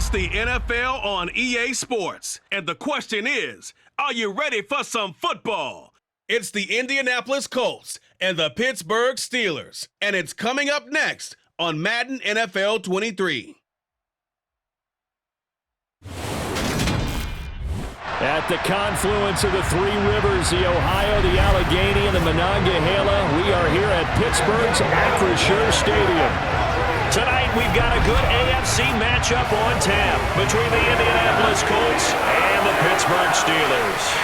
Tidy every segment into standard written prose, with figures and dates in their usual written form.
It's the NFL on EA Sports, and the question is, are you ready for some football? It's the Indianapolis Colts and the Pittsburgh Steelers, and it's coming up next on Madden NFL 23. At the confluence of the three rivers, the Ohio, the Allegheny, and the Monongahela, we are here at Pittsburgh's Acrisure Stadium. Tonight, we've got a good AFC matchup on tap between the Indianapolis Colts and the Pittsburgh Steelers.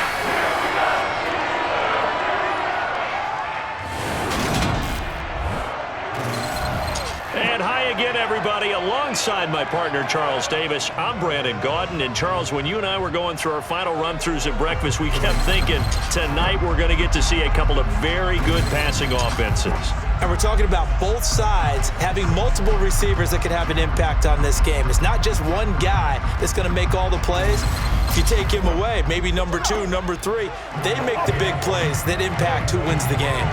And hi again, everybody. Alongside my partner, Charles Davis, I'm Brandon Gaudin. And Charles, when you and I were going through our final run-throughs at breakfast, we kept thinking tonight we're going to get to see a couple of very good passing offenses. And we're talking about both sides having multiple receivers that could have an impact on this game. It's not just one guy that's going to make all the plays. If you take him away, maybe number 2, number 3, they make the big plays that impact who wins the game.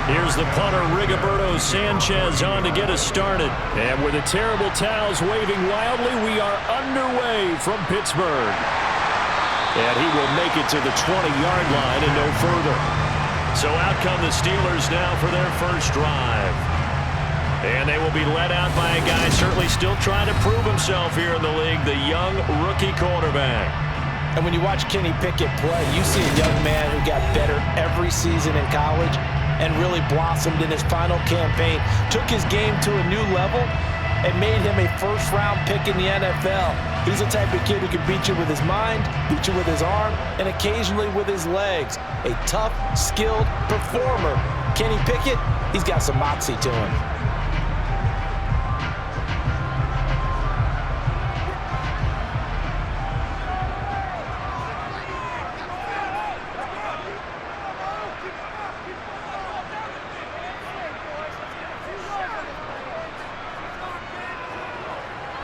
Here's the punter, Rigoberto Sanchez, on to get us started. And with the terrible towels waving wildly, we are underway from Pittsburgh. And he will make it to the 20-yard line and no further. So out come the Steelers now for their first drive. And they will be led out by a guy certainly still trying to prove himself here in the league, the young rookie quarterback. And when you watch Kenny Pickett play, you see a young man who got better every season in college and really blossomed in his final campaign, took his game to a new level, and made him a first-round pick in the NFL. He's the type of kid who can beat you with his mind, beat you with his arm, and occasionally with his legs. A tough, skilled performer. Kenny Pickett, he's got some moxie to him.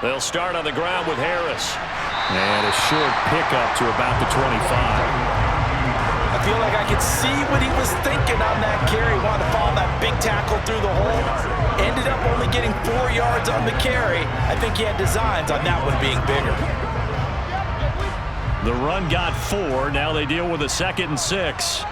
They'll start on the ground with Harris. And a short pickup to about the 25. I feel like I could see what he was thinking on that carry. Wanted to follow that big tackle through the hole. Ended up only getting 4 yards on the carry. I think he had designs on that one being bigger. The run got 4. Now they deal with a 2nd and 6.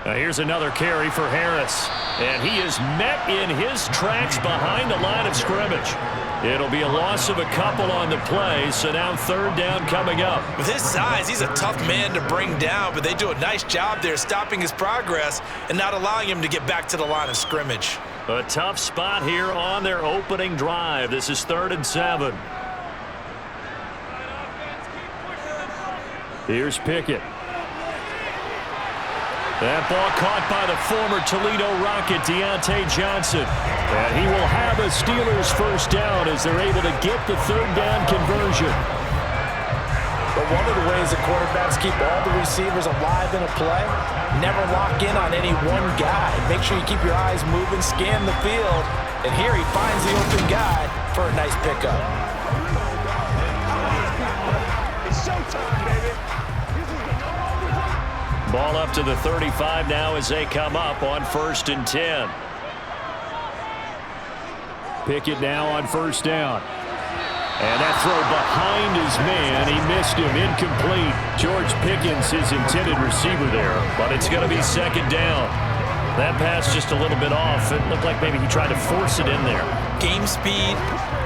Now here's another carry for Harris. And he is met in his tracks behind the line of scrimmage. It'll be a loss of a couple on the play, so now 3rd down coming up. With his size, he's a tough man to bring down, but they do a nice job there stopping his progress and not allowing him to get back to the line of scrimmage. A tough spot here on their opening drive. This is 3rd and 7. Here's Pickett. That ball caught by the former Toledo Rocket, Deontay Johnson. And he will have a Steelers first down as they're able to get the 3rd down conversion. But one of the ways the quarterbacks keep all the receivers alive in a play, never lock in on any one guy. Make sure you keep your eyes moving, scan the field. And here he finds the open guy for a nice pickup. It's showtime, baby. Ball up to the 35 now as they come up on 1st and 10. Pickett now on 1st down. And that throw behind his man, he missed him, incomplete. George Pickens, his intended receiver there, but it's going to be 2nd down. That pass just a little bit off. It looked like maybe he tried to force it in there. Game speed,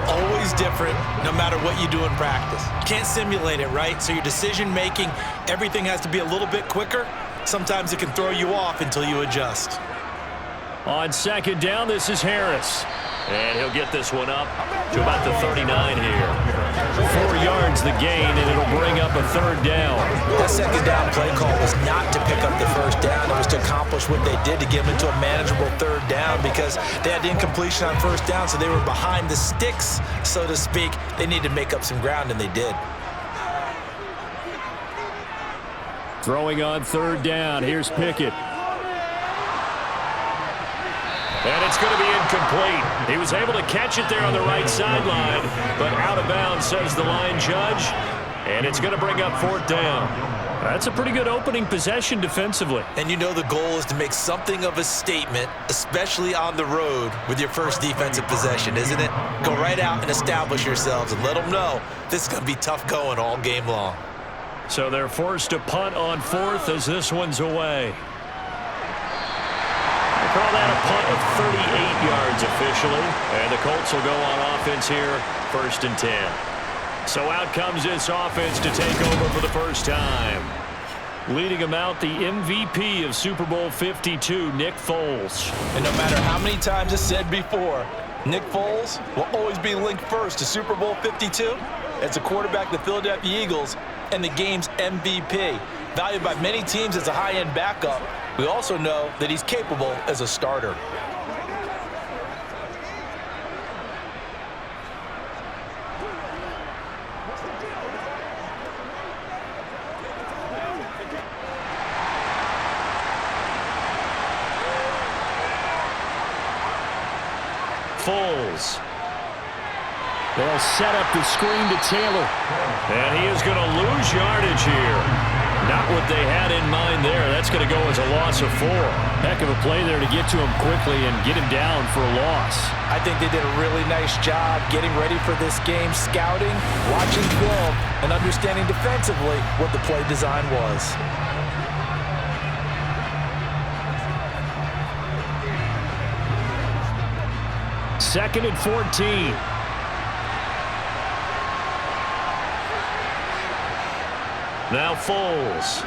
always different, no matter what you do in practice. You can't simulate it, right? So your decision-making, everything has to be a little bit quicker. Sometimes it can throw you off until you adjust. On second down, this is Harris. And he'll get this one up to about the 39 here. 4 yards the gain, and it'll bring up a third down. That second down play call was not to pick up the first down. It was to accomplish what they did to get them into a manageable third down because they had incompletion on first down, so they were behind the sticks, so to speak. They needed to make up some ground, and they did. Throwing on third down. Here's Pickett. And it's going to be incomplete. He was able to catch it there on the right sideline, but out of bounds, says the line judge. And it's going to bring up fourth down. That's a pretty good opening possession defensively. And you know the goal is to make something of a statement, especially on the road with your first defensive possession, isn't it? Go right out and establish yourselves and let them know this is going to be tough going all game long. So they're forced to punt on fourth as this one's away. Call that a punt of 38 yards officially. And the Colts will go on offense here, 1st and 10. So out comes this offense to take over for the first time. Leading them out, the MVP of Super Bowl 52, Nick Foles. And no matter how many times it's said before, Nick Foles will always be linked first to Super Bowl 52 as the quarterback of the Philadelphia Eagles and the game's MVP. Valued by many teams as a high-end backup, we also know that he's capable as a starter. Foles. They'll set up the screen to Taylor. And he is going to lose yardage here. Not what they had in mind there. That's going to go as a loss of 4. Heck of a play there to get to him quickly and get him down for a loss. I think they did a really nice job getting ready for this game, scouting, watching film, and understanding defensively what the play design was. Second and 14. Now Foles.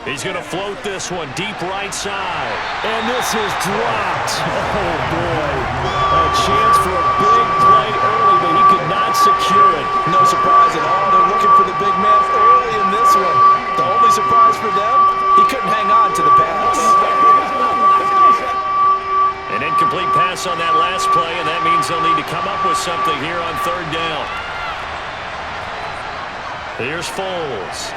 He's going to float this one deep right side. And this is dropped. Oh, boy. A chance for a big play early, but he could not secure it. No surprise at all. They're looking for the big man early in this one. The only surprise for them, he couldn't hang on to the pass. An incomplete pass on that last play, and that means they'll need to come up with something here on third down. Here's Foles.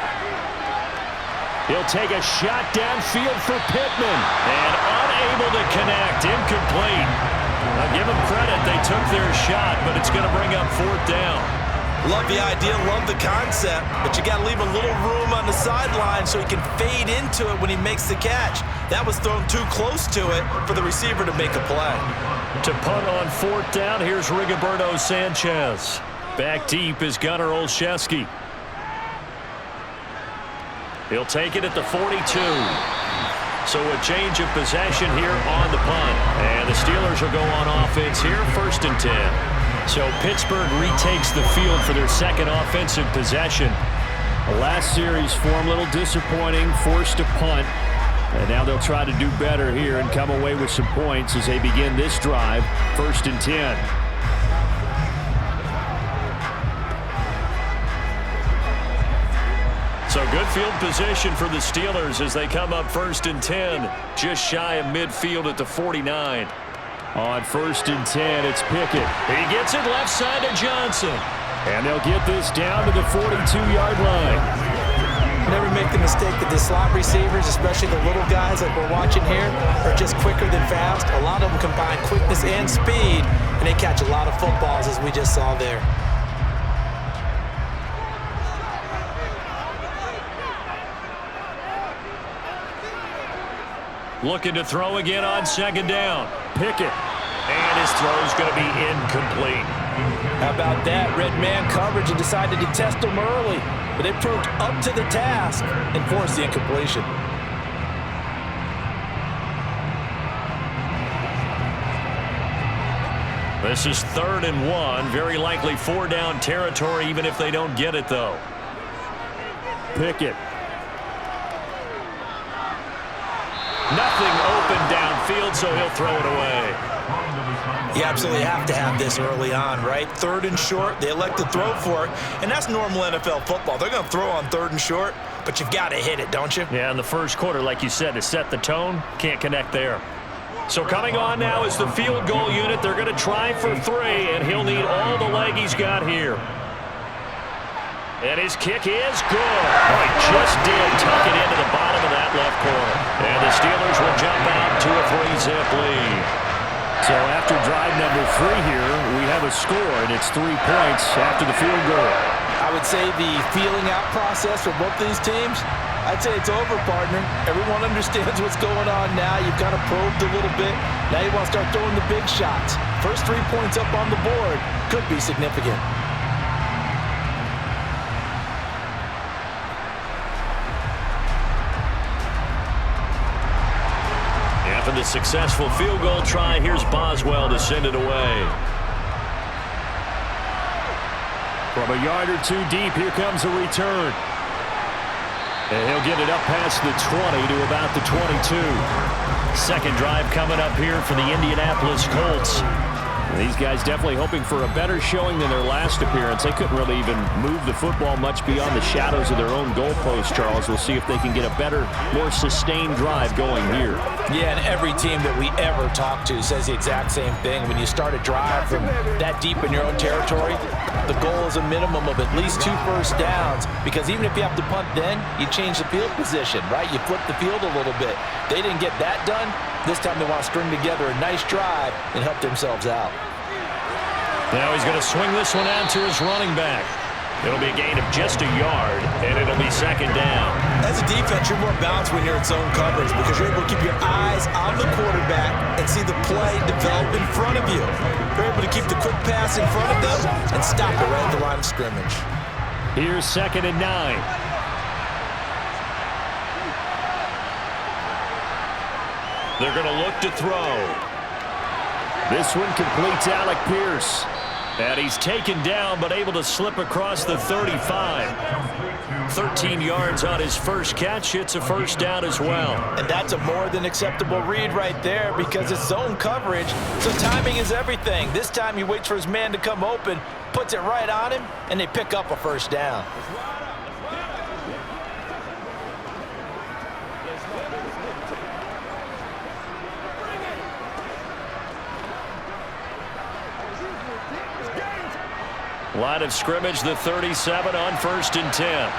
He'll take a shot downfield for Pittman. And unable to connect. Incomplete. I'll give them credit. They took their shot, but it's going to bring up fourth down. Love the idea, love the concept, but you got to leave a little room on the sideline so he can fade into it when he makes the catch. That was thrown too close to it for the receiver to make a play. To punt on fourth down, here's Rigoberto Sanchez. Back deep is Gunnar Olszewski. He'll take it at the 42. So a change of possession here on the punt. And the Steelers will go on offense here, 1st and 10. So Pittsburgh retakes the field for their second offensive possession. The last series for them, a little disappointing, forced to punt. And now they'll try to do better here and come away with some points as they begin this drive, 1st and 10. So good field position for the Steelers as they come up 1st and 10, just shy of midfield at the 49. On 1st and 10, it's Pickett. He gets it left side to Johnson. And they'll get this down to the 42-yard line. Never make the mistake that the slot receivers, especially the little guys like we're watching here, are just quicker than fast. A lot of them combine quickness and speed, and they catch a lot of footballs, as we just saw there. Looking to throw again on second down. Pickett. And his throw's going to be incomplete. How about that? Red man coverage and decided to test them early. But they proved up to the task and forced the incompletion. This is 3rd and 1. Very likely 4-down territory, even if they don't get it, though. Pickett. Nothing open downfield, so he'll throw it away. You absolutely have to have this early on, right? 3rd and short, they elect to throw for it, and that's normal NFL football. They're going to throw on 3rd and short, but you've got to hit it, don't you? Yeah, in the first quarter, like you said, to set the tone, can't connect there. So coming on now is the field goal unit. They're going to try for 3, and he'll need all the leg he's got here. And his kick is good. Oh, he just did tuck it into the bottom of that left corner. And the Steelers will jump out to a 3-zip lead. So after drive number 3 here, we have a score, and it's 3 points after the field goal. I would say the feeling out process for both these teams, I'd say it's over, partner. Everyone understands what's going on now. You've kind of probed a little bit. Now you want to start throwing the big shots. First 3 points up on the board could be significant. After the successful field goal try, here's Boswell to send it away. From a yard or 2 deep, here comes a return. And he'll get it up past the 20 to about the 22. Second drive coming up here for the Indianapolis Colts. These guys definitely hoping for a better showing than their last appearance. They couldn't really even move the football much beyond the shadows of their own goalpost, Charles. We'll see if they can get a better, more sustained drive going here. Yeah, and every team that we ever talk to says the exact same thing. When you start a drive from that deep in your own territory, the goal is a minimum of at least 2 first downs, because even if you have to punt then, you change the field position, right? You flip the field a little bit. They didn't get that done. This time they want to string together a nice drive and help themselves out. Now he's going to swing this one out to his running back. It'll be a gain of just a yard, and it'll be second down. As a defense, you're more balanced when you're in zone coverage because you're able to keep your eyes on the quarterback and see the play develop in front of you. You're able to keep the quick pass in front of them and stop it right at the line of scrimmage. Here's 2nd and 9. They're going to look to throw. This one completes Alec Pierce. And he's taken down, but able to slip across the 35. 13 yards on his first catch. It's a first down as well. And that's a more than acceptable read right there because it's zone coverage, so timing is everything. This time he waits for his man to come open, puts it right on him, and they pick up a first down. Line of scrimmage, the 37 on 1st and 10.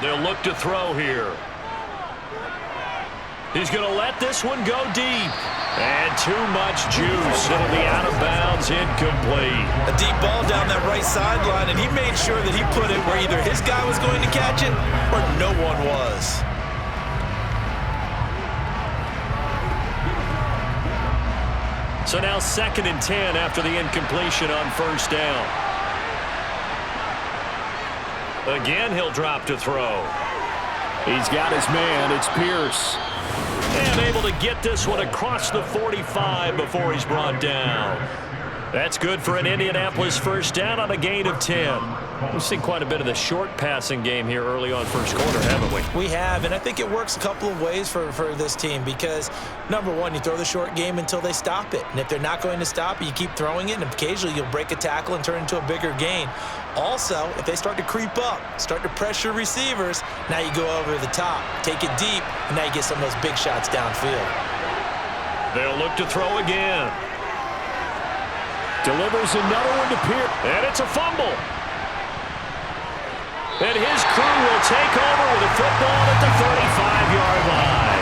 They'll look to throw here. He's going to let this one go deep. And too much juice. It'll be out of bounds, incomplete. A deep ball down that right sideline, and he made sure that he put it where either his guy was going to catch it or no one was. So now 2nd and 10 after the incompletion on first down. Again, he'll drop to throw. He's got his man. It's Pierce. And able to get this one across the 45 before he's brought down. That's good for an Indianapolis first down on a gain of 10. We've seen quite a bit of the short passing game here early on first quarter, haven't we? We have, and I think it works a couple of ways for this team because, number one, you throw the short game until they stop it. And if they're not going to stop it, you keep throwing it, and occasionally you'll break a tackle and turn into a bigger gain. Also, if they start to creep up, start to pressure receivers, now you go over the top, take it deep, and now you get some of those big shots downfield. They'll look to throw again. Delivers another one to Pierce, and it's a fumble. And his crew will take over with a football at the 35-yard line.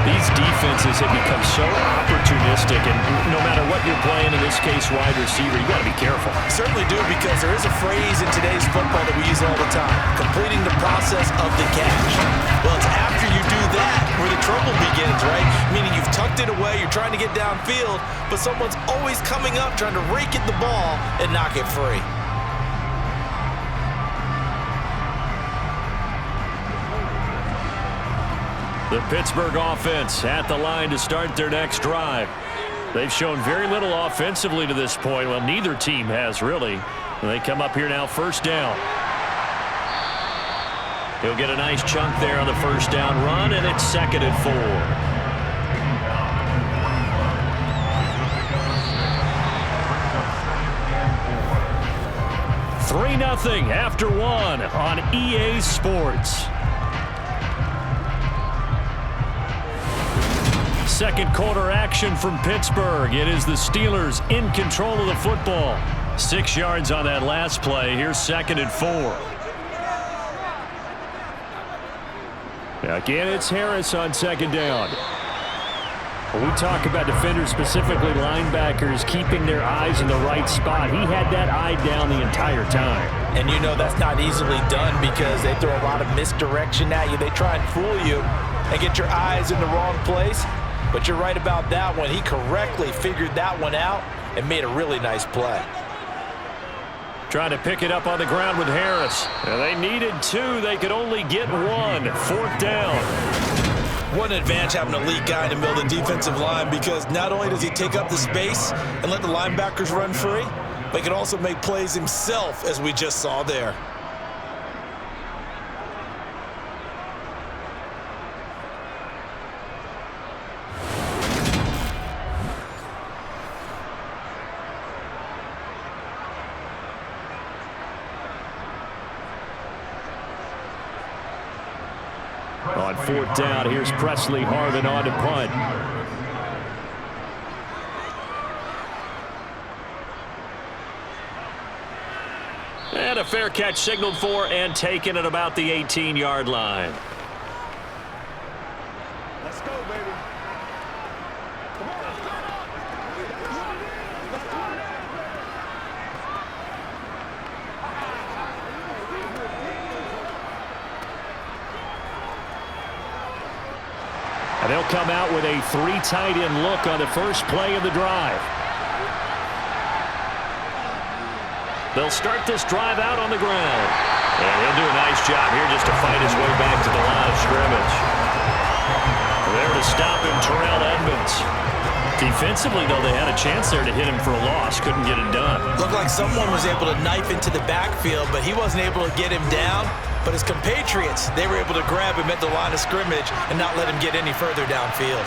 These defenses have become so opportunistic, and no matter what you're playing, in this case wide receiver, you got to be careful. Certainly do, because there is a phrase in today's football that we use all the time: completing the process of the catch. Well, it's after you do that where the trouble begins, right? Meaning you've tucked it away, you're trying to get downfield, but someone's always coming up trying to rake at the ball and knock it free. The Pittsburgh offense at the line to start their next drive. They've shown very little offensively to this point. Well, neither team has really. They come up here now, first down. He'll get a nice chunk there on the first down run, and it's 2nd and 4. 3-0 after 1 on EA Sports. Second quarter action from Pittsburgh. It is the Steelers in control of the football. 6 yards on that last play. Here's 2nd and 4. Again, it's Harris on 2nd down. When we talk about defenders, specifically linebackers, keeping their eyes in the right spot, he had that eye down the entire time. And you know that's not easily done because they throw a lot of misdirection at you. They try and fool you and get your eyes in the wrong place. But you're right about that one. He correctly figured that one out and made a really nice play. Trying to pick it up on the ground with Harris. And they needed 2. They could only get 1. 4th down. What an advantage having an elite guy in the middle of the defensive line, because not only does he take up the space and let the linebackers run free, but he can also make plays himself, as we just saw there. On 4th down, here's Presley Harvin on to punt. And a fair catch signaled for and taken at about the 18-yard line. Let's go, baby. And they'll come out with a 3 tight end look on the first play of the drive. They'll start this drive out on the ground. And he'll do a nice job here just to fight his way back to the line of scrimmage. There to stop him, Terrell Edmonds. Defensively, though, they had a chance there to hit him for a loss. Couldn't get it done. Looked like someone was able to knife into the backfield, but he wasn't able to get him down. But his compatriots, they were able to grab him at the line of scrimmage and not let him get any further downfield.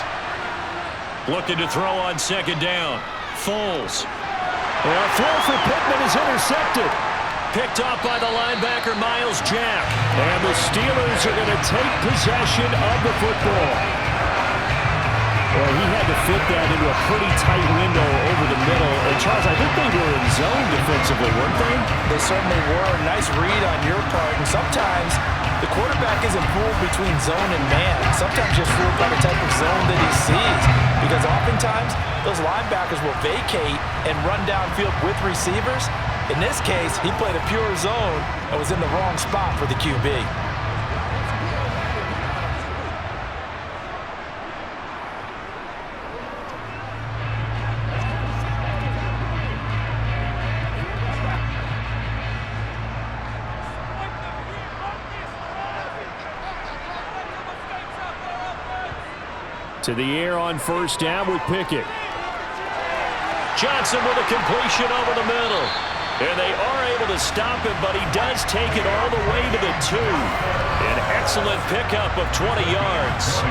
Looking to throw on 2nd down. Foles. A throw for Pittman is intercepted. Picked off by the linebacker, Miles Jack. And the Steelers are going to take possession of the football. Well, he had to fit that into a pretty tight window over the middle. And, Charles, I think they were in zone defensively, weren't they? They certainly were. Nice read on your part. And sometimes the quarterback isn't fooled between zone and man. Sometimes just fooled by the type of zone that he sees. Because oftentimes, those linebackers will vacate and run downfield with receivers. In this case, he played a pure zone and was in the wrong spot for the QB. To the air on 1st down with Pickett. Johnson with a completion over the middle. And they are able to stop him, but he does take it all the way to the 2. An excellent pickup of 20 yards.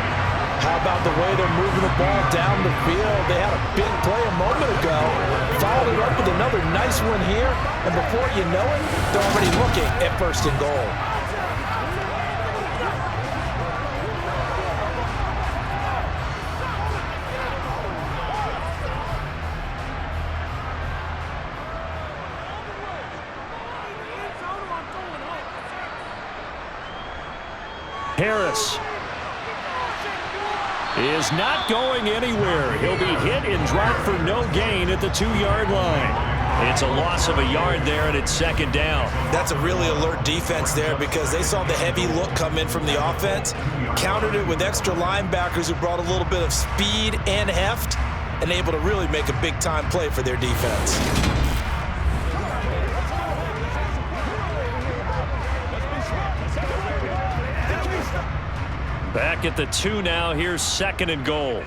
How about the way they're moving the ball down the field? They had a big play a moment ago. Followed it up with another nice one here. And before you know it, they're already looking at 1st and goal. Harris is not going anywhere. He'll be hit and dropped for no gain at the 2-yard line. It's a loss of a yard there, and it's 2nd down. That's a really alert defense there because they saw the heavy look come in from the offense, countered it with extra linebackers who brought a little bit of speed and heft, and able to really make a big-time play for their defense. Back at the 2 now. Here's 2nd and goal.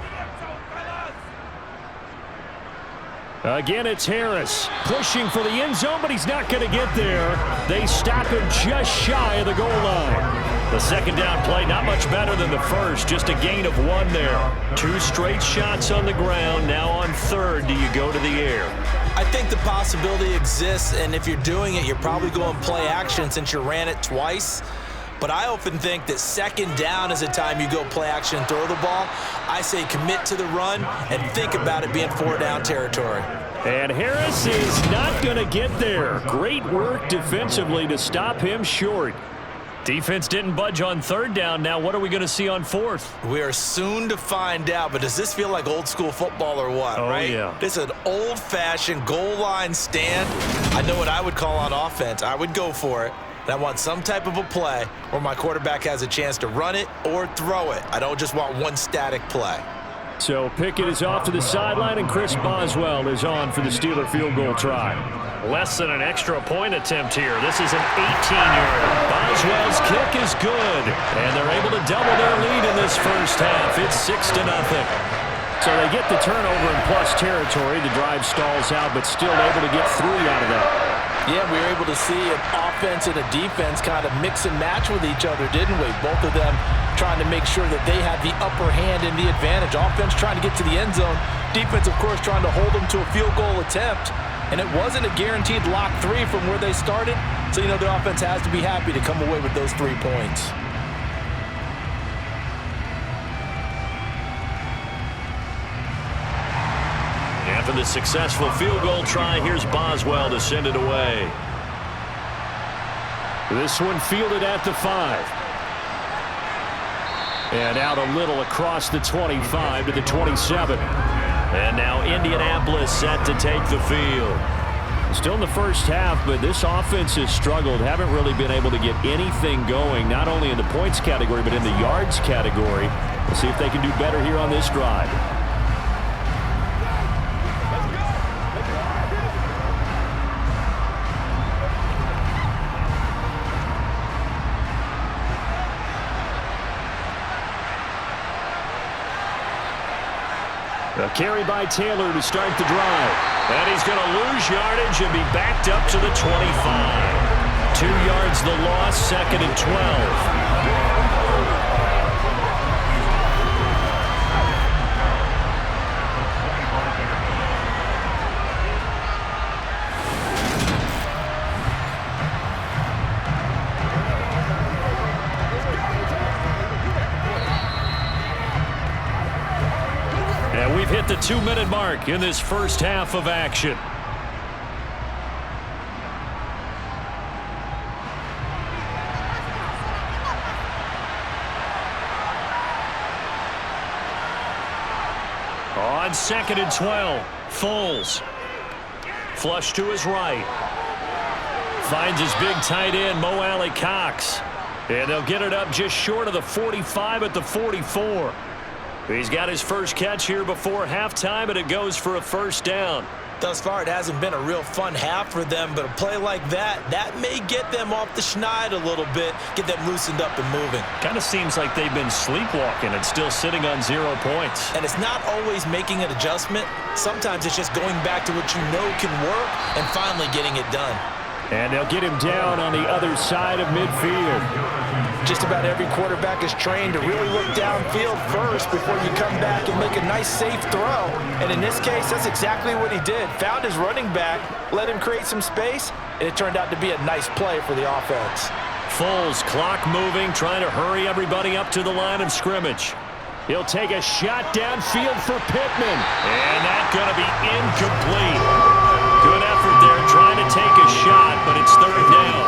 Again, it's Harris pushing for the end zone, but he's not going to get there. They stop him just shy of the goal line. The second down play, not much better than the first, just a gain of 1 there. 2 straight shots on the ground. Now on third, do you go to the air? I think the possibility exists, and if you're doing it, you're probably going play action since you ran it twice. But I often think that second down is a time you go play action and throw the ball. I say commit to the run and think about it being 4-down territory. And Harris is not going to get there. Great work defensively to stop him short. Defense didn't budge on third down. Now what are we going to see on fourth? We are soon to find out, but does this feel like old school football or what, right? Yeah. This is an old-fashioned goal line stand. I know what I would call on offense. I would go for it. And I want some type of a play where my quarterback has a chance to run it or throw it. I don't just want one static play. So Pickett is off to the sideline, and Chris Boswell is on for the Steeler field goal try. Less than an extra point attempt here. This is an 18-yarder. Boswell's kick is good, and they're able to double their lead in this first half. It's 6-0. So they get the turnover in plus territory. The drive stalls out, but still able to get 3 out of that. Yeah, we were able to see an offense and a defense kind of mix and match with each other, didn't we? Both of them trying to make sure that they had the upper hand and the advantage. Offense trying to get to the end zone. Defense, of course, trying to hold them to a field goal attempt. And it wasn't a guaranteed lock 3 from where they started. So, you know, the offense has to be happy to come away with those 3 points. After the successful field goal try, here's Boswell to send it away. This one fielded at the 5. And out a little across the 25 to the 27. And now Indianapolis set to take the field. Still in the first half, but this offense has struggled. Haven't really been able to get anything going, not only in the points category, but in the yards category. We'll see if they can do better here on this drive. A carry by Taylor to start the drive. And he's going to lose yardage and be backed up to the 25. 2 yards the loss, 2nd and 12. We've hit the 2-minute mark in this first half of action. On 2nd and 12, Foles. Flush to his right. Finds his big tight end, Mo Alley Cox. And they'll get it up just short of the 45 at the 44. He's got his first catch here before halftime, and it goes for a first down. Thus far, it hasn't been a real fun half for them, but a play like that may get them off the schneid a little bit, get them loosened up and moving. Kind of seems like they've been sleepwalking and still sitting on 0 points. And it's not always making an adjustment. Sometimes it's just going back to what you know can work and finally getting it done. And they'll get him down on the other side of midfield. Just about every quarterback is trained to really look downfield first before you come back and make a nice, safe throw. And in this case, that's exactly what he did. Found his running back, let him create some space, and it turned out to be a nice play for the offense. Foles, clock moving, trying to hurry everybody up to the line of scrimmage. He'll take a shot downfield for Pittman. And that's going to be incomplete. Good effort there trying to take a shot, but it's 3rd down.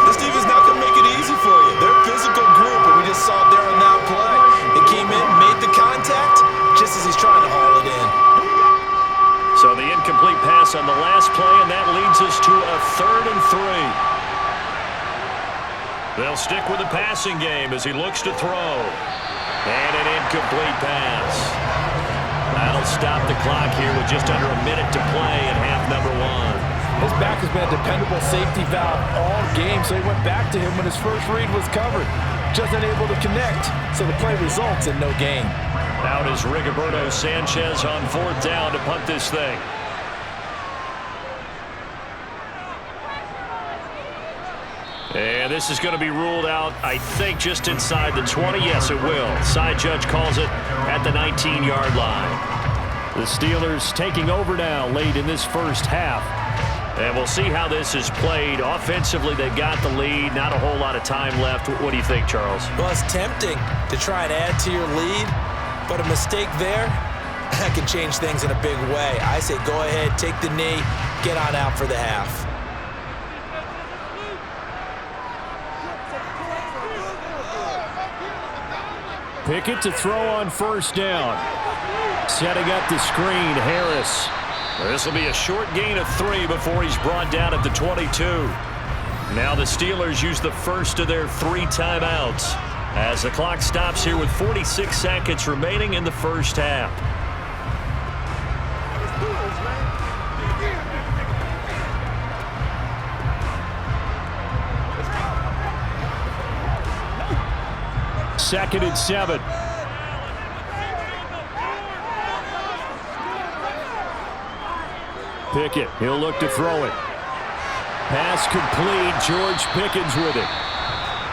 This defense not going to make it easy for you. They're a physical group, and we just saw it there on that play. They came in, made the contact, just as he's trying to haul it in. So the incomplete pass on the last play, and that leads us to a 3rd and 3. They'll stick with the passing game as he looks to throw. And an incomplete pass. That'll stop the clock here with just under a minute to play in half number 1. His back has been a dependable safety valve all game, so he went back to him when his first read was covered. Just unable to connect, so the play results in no gain. Out is Rigoberto Sanchez on 4th down to punt this thing. And this is going to be ruled out, I think, just inside the 20. Yes, it will. Side judge calls it at the 19-yard line. The Steelers taking over now late in this first half. And we'll see how this is played. Offensively, they've got the lead. Not a whole lot of time left. What do you think, Charles? Well, it's tempting to try and add to your lead, but a mistake there, that can change things in a big way. I say go ahead, take the knee, get on out for the half. Pickett to throw on first down. Setting up the screen, Harris. This will be a short gain of 3 before he's brought down at the 22. Now the Steelers use the first of their 3 timeouts as the clock stops here with 46 seconds remaining in the first half. Second and 7. Pickett, he'll look to throw it. Pass complete. George Pickens with it.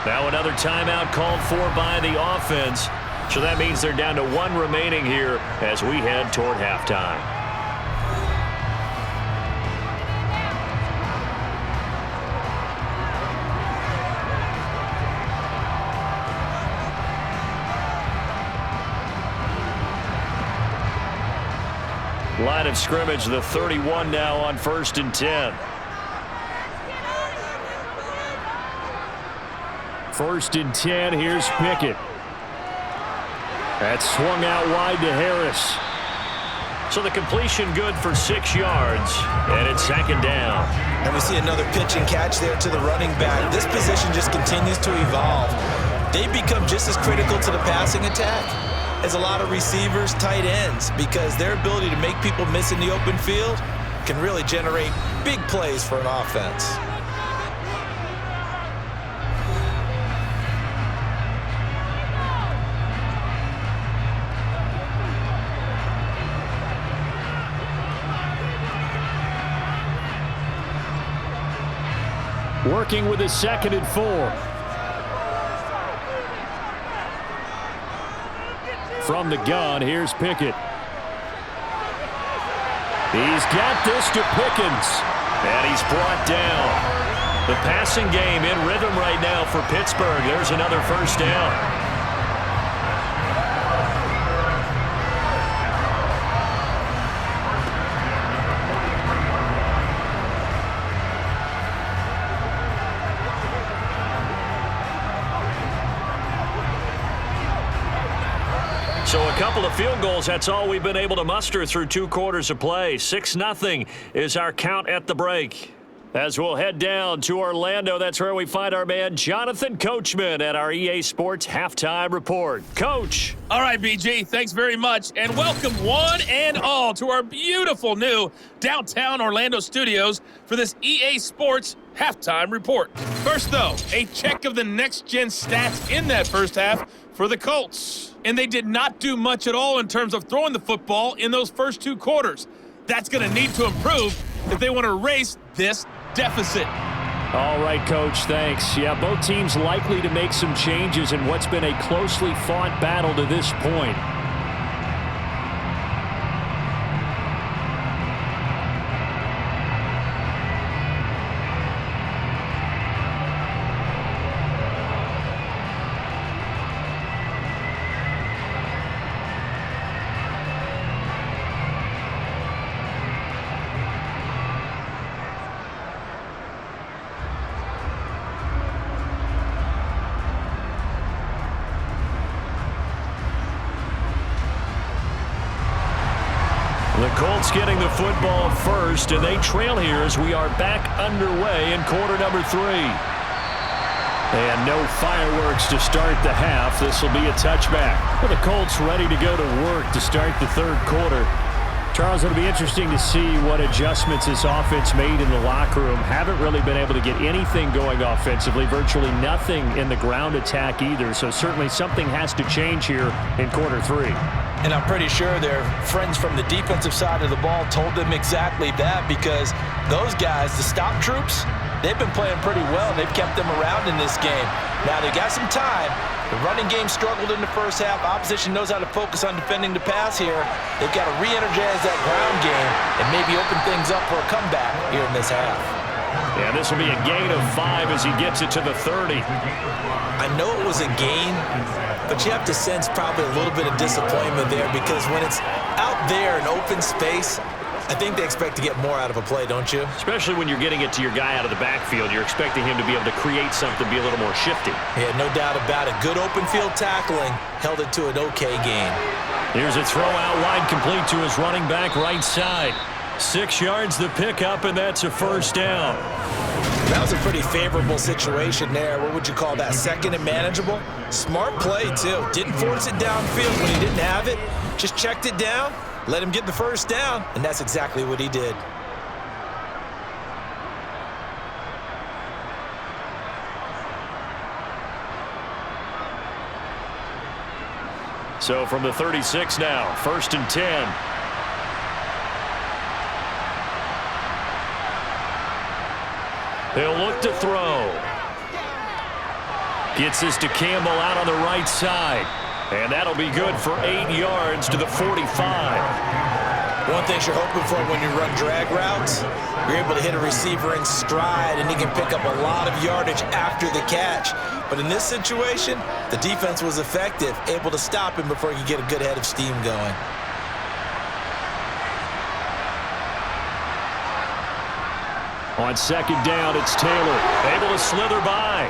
Now another timeout called for by the offense. So that means they're down to 1 remaining here as we head toward halftime. Line of scrimmage, the 31 now on 1st and 10. 1st and 10, here's Pickett. That's swung out wide to Harris. So the completion good for 6 yards, and it's 2nd down. And we see another pitch and catch there to the running back. This position just continues to evolve. They become just as critical to the passing attack as a lot of receivers, tight ends, because their ability to make people miss in the open field can really generate big plays for an offense. Working with a 2nd and 4. From the gun, here's Pickett. He's got this to Pickens. And he's brought down. The passing game in rhythm right now for Pittsburgh. There's another first down. So a couple of field goals, that's all we've been able to muster through 2 quarters of play. 6-0 is our count at the break. As we'll head down to Orlando, that's where we find our man Jonathan Coachman at our EA Sports Halftime Report. Coach. All right, BG, thanks very much, and welcome one and all to our beautiful new downtown Orlando studios for this EA Sports Halftime Report. First, though, a check of the next-gen stats in that first half for the Colts. And they did not do much at all in terms of throwing the football in those first 2 quarters. That's going to need to improve if they want to erase this deficit. All right, Coach, thanks. Yeah, both teams likely to make some changes in what's been a closely fought battle to this point. The Colts getting the football first, and they trail here as we are back underway in quarter number 3. And no fireworks to start the half. This will be a touchback. Well, the Colts ready to go to work to start the 3rd quarter. Charles, it'll be interesting to see what adjustments this offense made in the locker room. Haven't really been able to get anything going offensively, virtually nothing in the ground attack either. So certainly something has to change here in quarter 3. And I'm pretty sure their friends from the defensive side of the ball told them exactly that, because those guys, the stop troops, they've been playing pretty well. They've kept them around in this game. Now, they got some time. The running game struggled in the first half. Opposition knows how to focus on defending the pass here. They've got to re-energize that ground game and maybe open things up for a comeback here in this half. Yeah, this will be a gain of 5 as he gets it to the 30. I know it was a gain, but you have to sense probably a little bit of disappointment there because when it's out there in open space, I think they expect to get more out of a play, don't you? Especially when you're getting it to your guy out of the backfield. You're expecting him to be able to create something, be a little more shifty. Yeah, no doubt about it. Good open field tackling held it to an okay gain. Here's a throw out wide, complete to his running back right side. 6 yards the pickup, and that's a first down. That was a pretty favorable situation there. What would you call that? Second and manageable? Smart play, too. Didn't force it downfield when he didn't have it. Just checked it down, let him get the first down, and that's exactly what he did. So from the 36 now, 1st and 10. He'll look to throw. Gets this to Campbell out on the right side. And that'll be good for 8 yards to the 45. One thing you're hoping for when you run drag routes, you're able to hit a receiver in stride and he can pick up a lot of yardage after the catch. But in this situation, the defense was effective, able to stop him before he could get a good head of steam going. On 2nd down, it's Taylor, able to slither by.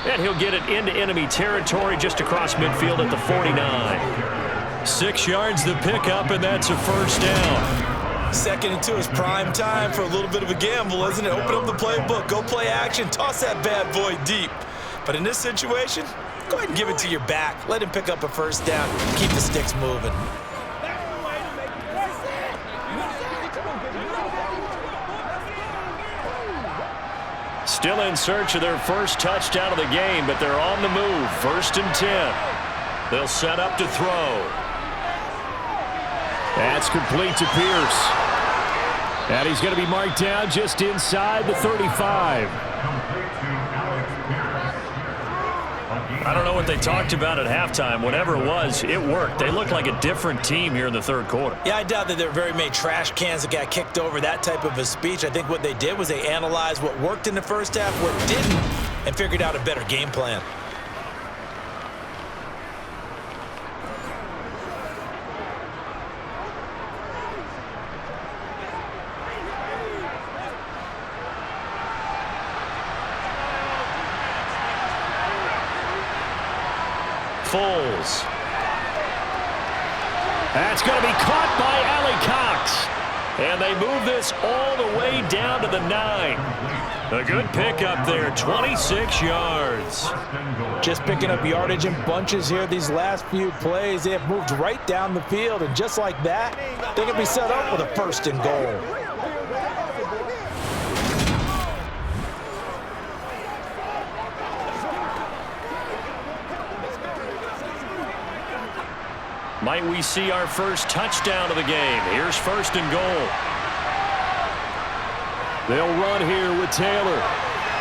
And he'll get it into enemy territory just across midfield at the 49. 6 yards the pickup, and that's a first down. 2nd and 2 is prime time for a little bit of a gamble, isn't it? Open up the playbook, go play action, toss that bad boy deep. But in this situation, go ahead and give it to your back. Let him pick up a first down, keep the sticks moving. Still in search of their first touchdown of the game, but they're on the move. 1st and 10. They'll set up to throw. That's complete to Pierce. And he's going to be marked down just inside the 35. I don't know what they talked about at halftime. Whatever it was, it worked. They looked like a different team here in the 3rd quarter. Yeah, I doubt that there were very many trash cans that got kicked over, that type of a speech. I think what they did was they analyzed what worked in the first half, what didn't, and figured out a better game plan. Foles. That's going to be caught by Allie Cox. And they move this all the way down to the 9. A good pickup there, 26 yards. Just picking up yardage in bunches here these last few plays. They have moved right down the field, and just like that, they can be set up with a 1st and goal. Might we see our first touchdown of the game? Here's 1st and goal. They'll run here with Taylor.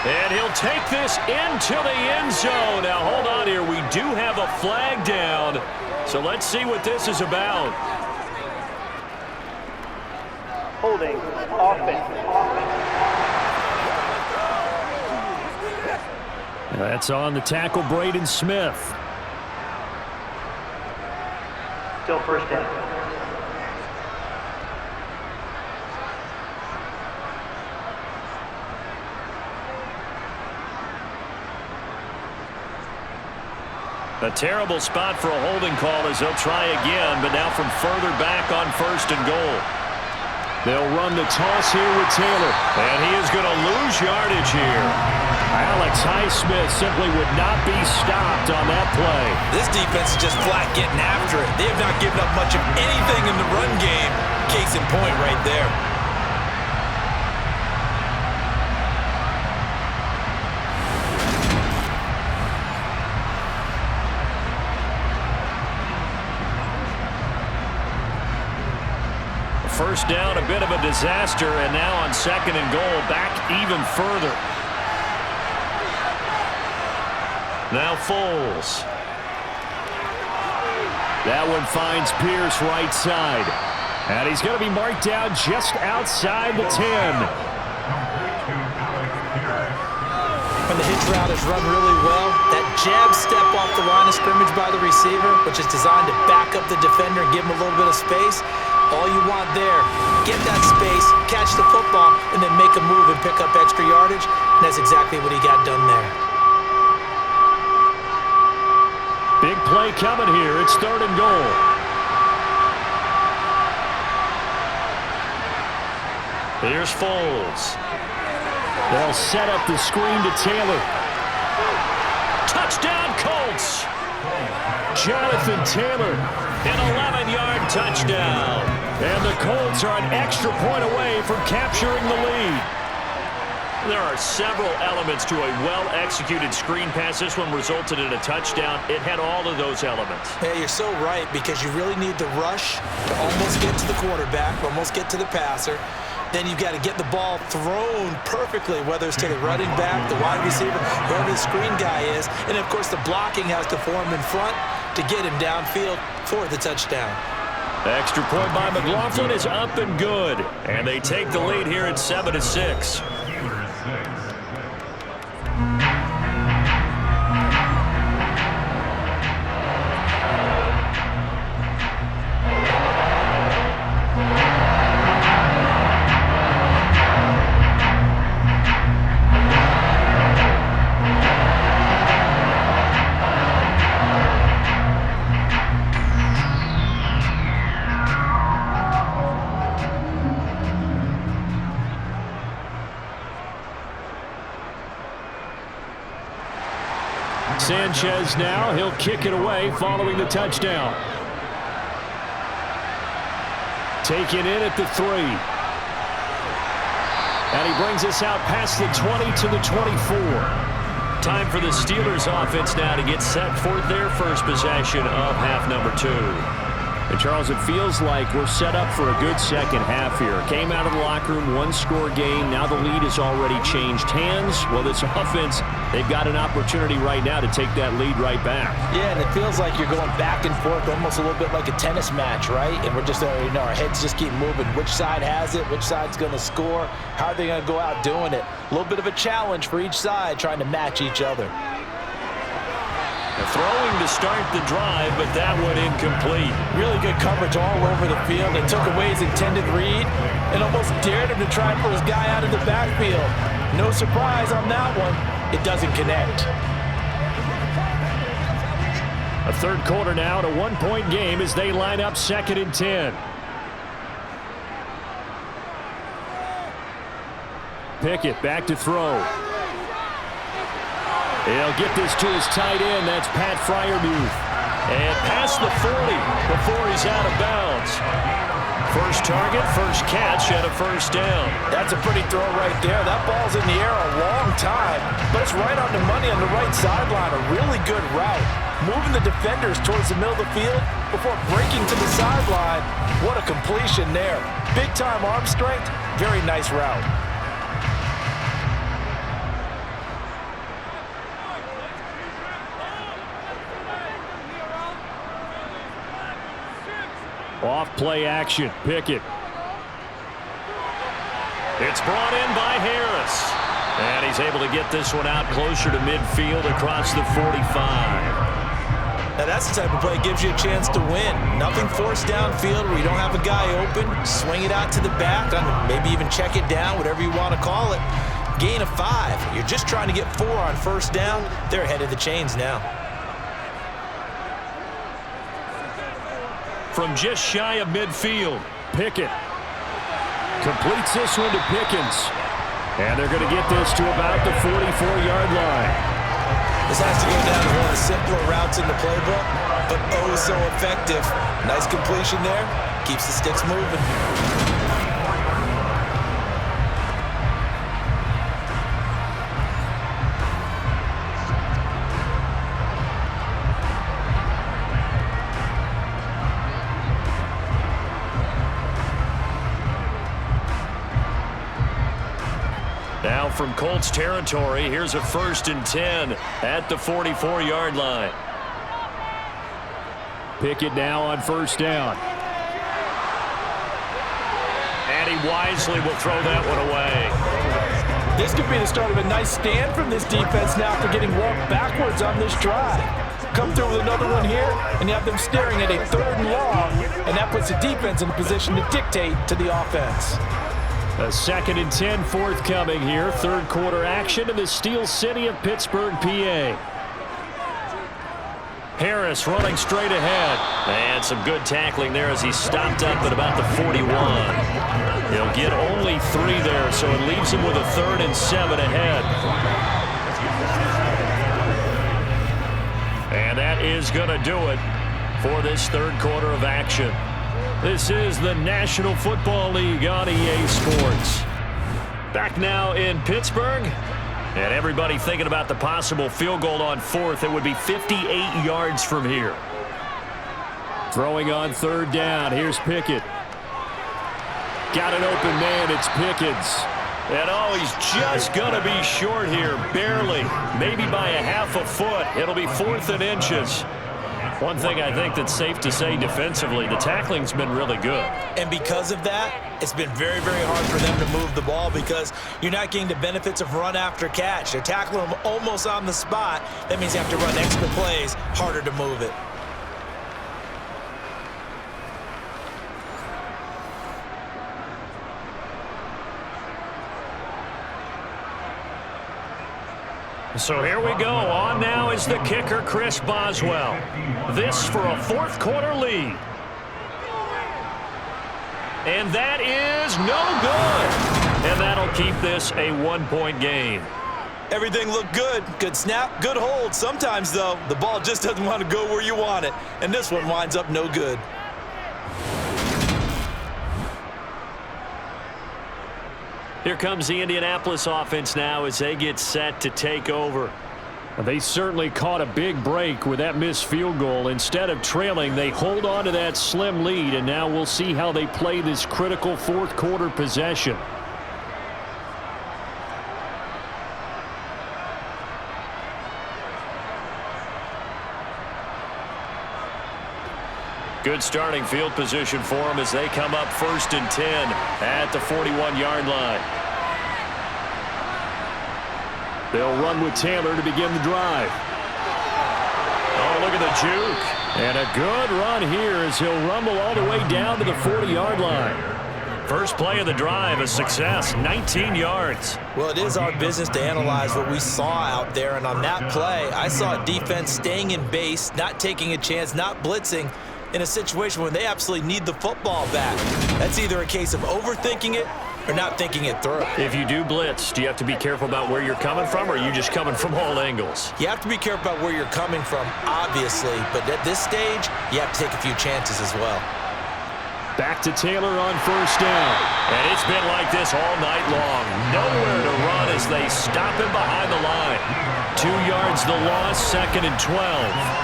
And he'll take this into the end zone. Now, hold on here. We do have a flag down. So let's see what this is about. Holding offense. That's on the tackle, Braden Smith. Still first down. A terrible spot for a holding call as they'll try again, but now from further back on 1st and goal. They'll run the toss here with Taylor, and he is going to lose yardage here. Alex Highsmith simply would not be stopped on that play. This defense is just flat getting after it. They have not given up much of anything in the run game. Case in point right there. first down, a bit of a disaster, and now on 2nd and goal, back even further. Now Foles. That one finds Pierce right side. And he's going to be marked down just outside the 10. When the hitch route is run really well, that jab step off the line of scrimmage by the receiver, which is designed to back up the defender and give him a little bit of space, all you want there, get that space, catch the football, and then make a move and pick up extra yardage. And that's exactly what he got done there. Big play coming here. It's 3rd and goal. Here's Foles. They'll set up the screen to Taylor. Touchdown, Colts. Jonathan Taylor, an 11-yard touchdown. And the Colts are an extra point away from capturing the lead. There are several elements to a well-executed screen pass. This one resulted in a touchdown. It had all of those elements. Yeah, you're so right, because you really need the rush to almost get to the quarterback, almost get to the passer. Then you've got to get the ball thrown perfectly, whether it's to the running back, the wide receiver, whoever the screen guy is. And, of course, the blocking has to form in front to get him downfield for the touchdown. The extra point by McLaughlin is up and good. And they take the lead here at 7-6. Sanchez now, he'll kick it away following the touchdown. Taken in at the 3. And he brings us out past the 20 to the 24. Time for the Steelers offense now to get set for their first possession of half number 2. And Charles, it feels like we're set up for a good second half here. Came out of the locker room, 1-score game. Now the lead has already changed hands. Well, this offense, they've got an opportunity right now to take that lead right back. Yeah, and it feels like you're going back and forth, almost a little bit like a tennis match, right? And we're just, our heads just keep moving. Which side has it? Which side's going to score? How are they going to go out doing it? A little bit of a challenge for each side, trying to match each other. Throwing to start the drive, but that one incomplete. Really good coverage all over the field. They took away his intended read and almost dared him to try and put his guy out of the backfield. No surprise on that one. It doesn't connect. A third quarter now, and a 1-point game as they line up 2nd and 10. Pickett back to throw. He'll get this to his tight end. That's Pat Freiermuth. And past the 40 before he's out of bounds. First target, first catch, and a first down. That's a pretty throw right there. That ball's in the air a long time, but it's right on the money on the right sideline. A really good route. Moving the defenders towards the middle of the field before breaking to the sideline. What a completion there. Big-time arm strength. Very nice route. Off play action, Pickett. It's brought in by Harris. And he's able to get this one out closer to midfield across the 45. Now that's the type of play that gives you a chance to win. Nothing forced downfield where you don't have a guy open. Swing it out to the back, maybe even check it down, whatever you want to call it. Gain of 5. You're just trying to get 4 on first down. They're ahead of the chains now. From just shy of midfield, Pickett completes this one to Pickens. And they're going to get this to about the 44-yard line. This has to go down as one of the simpler routes in the playbook, but oh so effective. Nice completion there. Keeps the sticks moving. now from Colts territory. Here's a 1st and 10 at the 44-yard line. Pickett now on 1st down. And he wisely will throw that one away. This could be the start of a nice stand from this defense now after getting walked backwards on this drive. Come through with another one here, and you have them staring at a 3rd and long, and that puts the defense in a position to dictate to the offense. A 2nd and 10 forthcoming here. 3rd quarter action in the Steel City of Pittsburgh, PA. Harris running straight ahead. And some good tackling there as he stopped up at about the 41. He'll get only 3 there, so it leaves him with a 3rd and 7 ahead. And that is going to do it for this 3rd quarter of action. This is the National Football League on EA Sports. Back now in Pittsburgh. And everybody thinking about the possible field goal on 4th. It would be 58 yards from here. Throwing on 3rd down. Here's Pickett. Got an open man. It's Pickens. And oh, he's just going to be short here. Barely. Maybe by a half a foot. It'll be 4th and inches. One thing I think that's safe to say defensively, the tackling's been really good. And because of that, it's been very, very hard for them to move the ball because you're not getting the benefits of run after catch. They're tackling them almost on the spot. That means you have to run extra plays, harder to move it. So here we go. On now is the kicker, Chris Boswell. This for a 4th quarter lead. And that is no good. And that'll keep this a 1-point game. Everything looked good. Good snap, good hold. Sometimes, though, the ball just doesn't want to go where you want it. And this one winds up no good. Here comes the Indianapolis offense now as they get set to take over. They certainly caught a big break with that missed field goal. Instead of trailing, they hold on to that slim lead, and now we'll see how they play this critical 4th quarter possession. Good starting field position for them as they come up 1st and 10 at the 41-yard line. They'll run with Taylor to begin the drive. Oh, look at the juke. And a good run here as he'll rumble all the way down to the 40-yard line. First play of the drive, a success, 19 yards. Well, it is our business to analyze what we saw out there, and on that play, I saw a defense staying in base, not taking a chance, not blitzing, in a situation where they absolutely need the football back. That's either a case of overthinking it or not thinking it through. If you do blitz, do you have to be careful about where you're coming from, or are you just coming from all angles? You have to be careful about where you're coming from, obviously, but at this stage, you have to take a few chances as well. Back to Taylor on 1st down. And it's been like this all night long. Nowhere to run as they stop him behind the line. 2 yards the loss, 2nd and 12.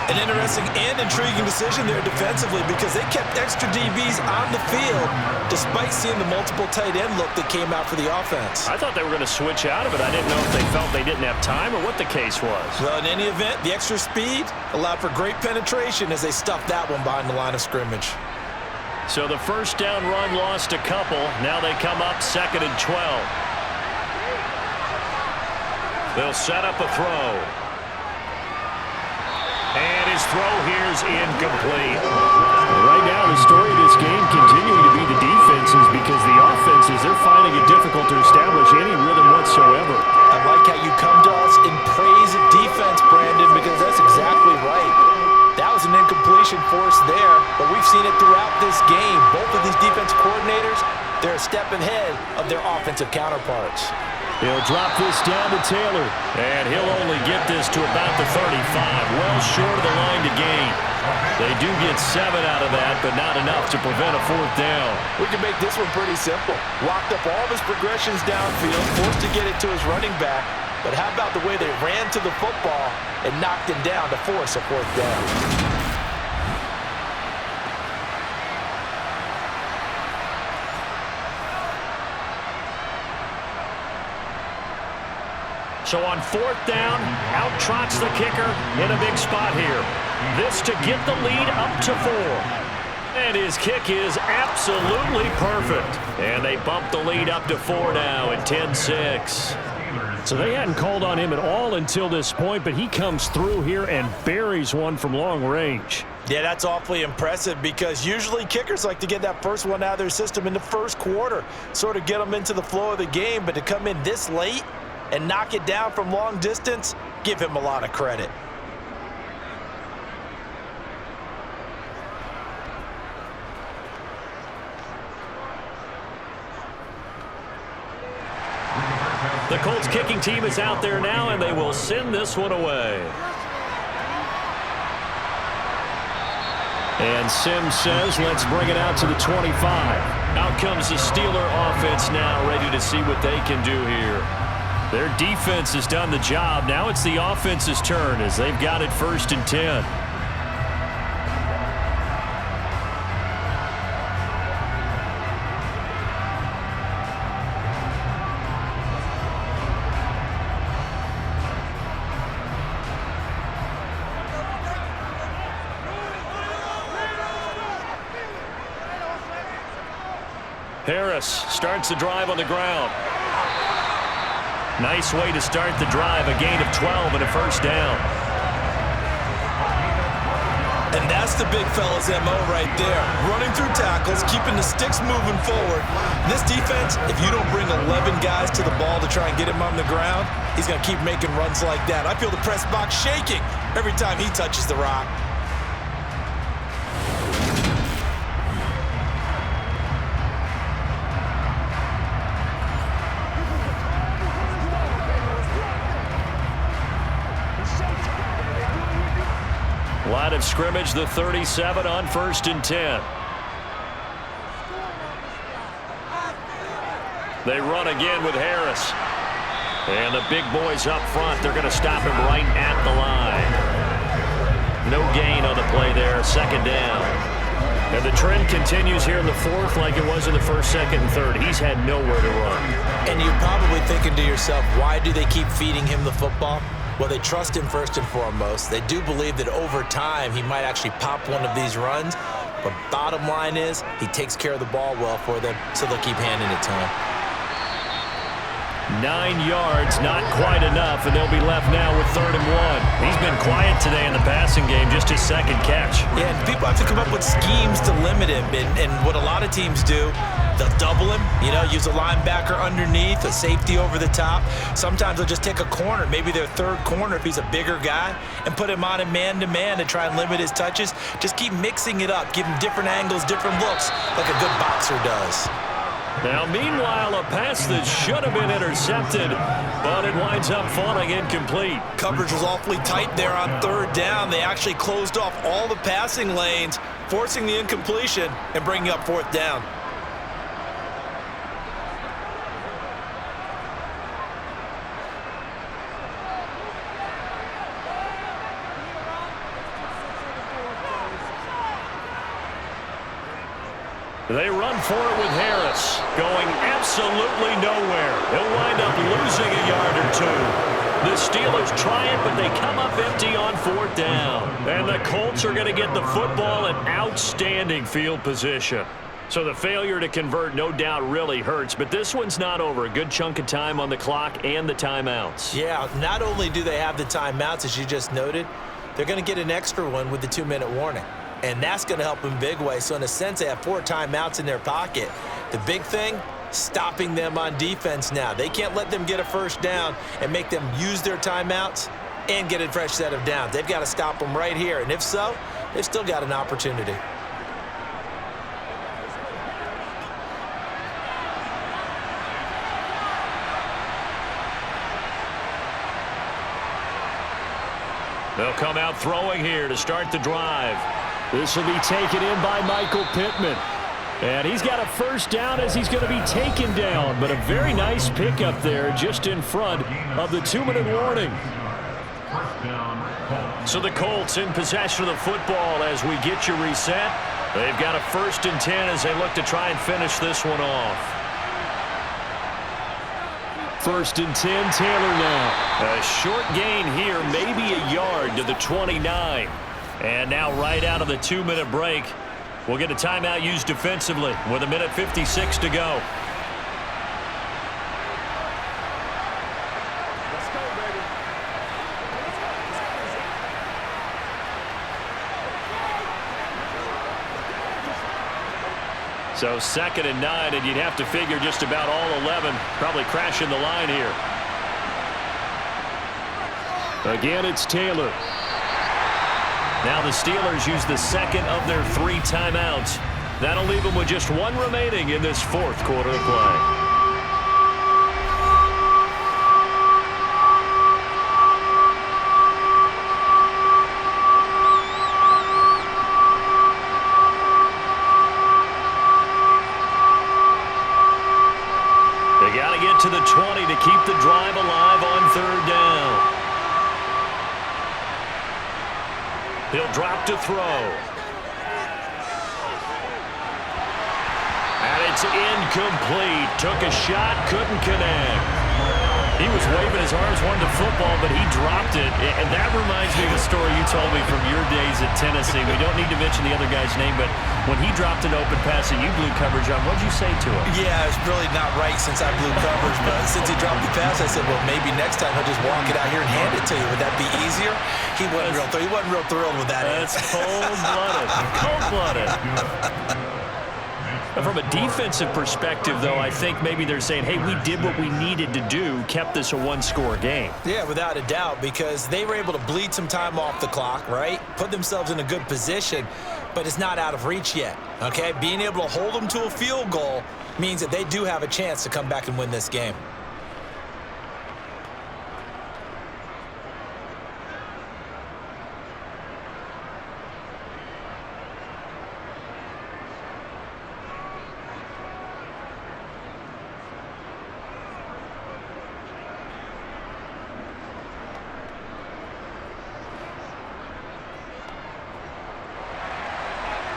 An interesting and intriguing decision there defensively because they kept extra DBs on the field despite seeing the multiple tight end look that came out for the offense. I thought they were going to switch out of it. I didn't know if they felt they didn't have time or what the case was. Well, in any event, the extra speed allowed for great penetration as they stuffed that one behind the line of scrimmage. So the 1st down run lost a couple. Now they come up 2nd and 12. They'll set up a throw. And his throw here is incomplete. Right now, the story of this game continuing to be the defenses because the offenses, they're finding it difficult to establish any rhythm whatsoever. I like how you come to us in praise of defense, Brandon, because that's exactly right. That was an incompletion force there, but we've seen it throughout this game. Both of these defense coordinators, they're a step ahead of their offensive counterparts. He'll drop this down to Taylor. And he'll only get this to about the 35, well short of the line to gain. They do get 7 out of that, but not enough to prevent a 4th down. We can make this one pretty simple. Locked up all of his progressions downfield, forced to get it to his running back. But how about the way they ran to the football and knocked him down to force a 4th down? So on 4th down, out trots the kicker in a big spot here. This to get the lead up to 4. And his kick is absolutely perfect. And they bump the lead up to 4 now at 10-6. So they hadn't called on him at all until this point, but he comes through here and buries one from long range. Yeah, that's awfully impressive because usually kickers like to get that first one out of their system in the first quarter, sort of get them into the flow of the game, but to come in this late and knock it down from long distance, give him a lot of credit. The Colts kicking team is out there now, and they will send this one away. And Sim says, let's bring it out to the 25. Out comes the Steeler offense now, ready to see what they can do here. Their defense has done the job. Now it's the offense's turn as they've got it 1st and 10. Harris starts the drive on the ground. Nice way to start the drive, a gain of 12 and a 1st down. And that's the big fella's MO right there. Running through tackles, keeping the sticks moving forward. This defense, if you don't bring 11 guys to the ball to try and get him on the ground, he's going to keep making runs like that. I feel the press box shaking every time he touches the rock. Line of scrimmage, the 37 on 1st and 10. They run again with Harris. And the big boys up front, they're going to stop him right at the line. No gain on the play there, 2nd down. And the trend continues here in the 4th like it was in the 1st, 2nd, and 3rd. He's had nowhere to run. And you're probably thinking to yourself, why do they keep feeding him the football? Well, they trust him first and foremost. They do believe that over time he might actually pop one of these runs. But bottom line is he takes care of the ball well for them, so they'll keep handing it to him. 9 yards, not quite enough, and they'll be left now with 3rd and 1. He's been quiet today in the passing game, just his 2nd catch. Yeah, and people have to come up with schemes to limit him, and what a lot of teams do, they'll double him, use a linebacker underneath, a safety over the top. Sometimes they'll just take a corner, maybe their 3rd corner if he's a bigger guy, and put him on a man-to-man to try and limit his touches. Just keep mixing it up, give him different angles, different looks, like a good boxer does. Now, meanwhile, a pass that should have been intercepted, but it winds up falling incomplete. Coverage was awfully tight there on 3rd down. They actually closed off all the passing lanes, forcing the incompletion and bringing up 4th down. They run for it with Harris, going absolutely nowhere. He'll wind up losing a yard or 2. The Steelers try it, but they come up empty on 4th down. And the Colts are going to get the football in outstanding field position. So the failure to convert no doubt really hurts, but this one's not over. A good chunk of time on the clock and the timeouts. Yeah, not only do they have the timeouts, as you just noted, they're going to get an extra one with the 2-minute warning. And that's going to help them big way. So in a sense, they have 4 timeouts in their pocket. The big thing, stopping them on defense now. They can't let them get a 1st down and make them use their timeouts and get a fresh set of downs. They've got to stop them right here. And if so, they've still got an opportunity. They'll come out throwing here to start the drive. This will be taken in by Michael Pittman. And he's got a 1st down as he's going to be taken down. But a very nice pickup there just in front of the 2-minute warning. So the Colts in possession of the football as we get you reset. They've got a 1st and 10 as they look to try and finish this one off. First and 10, Taylor now. A short gain here, maybe a yard to the 29. And now right out of the 2-minute break, we'll get a timeout used defensively with 1:56 to go. So 2nd and 9, and you'd have to figure just about all 11 probably crashing the line here. Again, it's Taylor. Now the Steelers use the second of their 3 timeouts. That'll leave them with just 1 remaining in this 4th quarter of play. To the 20 to keep the drive alive on 3rd down. He'll drop to throw. And it's incomplete. Took a shot, couldn't connect. He was waving his arms, wanted to football, but he dropped it. And that reminds me of a story you told me from your days at Tennessee. We don't need to mention the other guy's name, but when he dropped an open pass and you blew coverage on, what'd you say to him? Yeah, it's really not right since I blew coverage, but since he dropped the pass, I said, well, maybe next time he'll just walk it out here and hand it to you. Would that be easier? He wasn't real thrilled with that. That's cold-blooded. Cold-blooded. From a defensive perspective, though, I think maybe they're saying, hey, we did what we needed to do, kept this a 1-score game. Yeah, without a doubt, because they were able to bleed some time off the clock, right? Put themselves in a good position, but it's not out of reach yet, okay? Being able to hold them to a field goal means that they do have a chance to come back and win this game.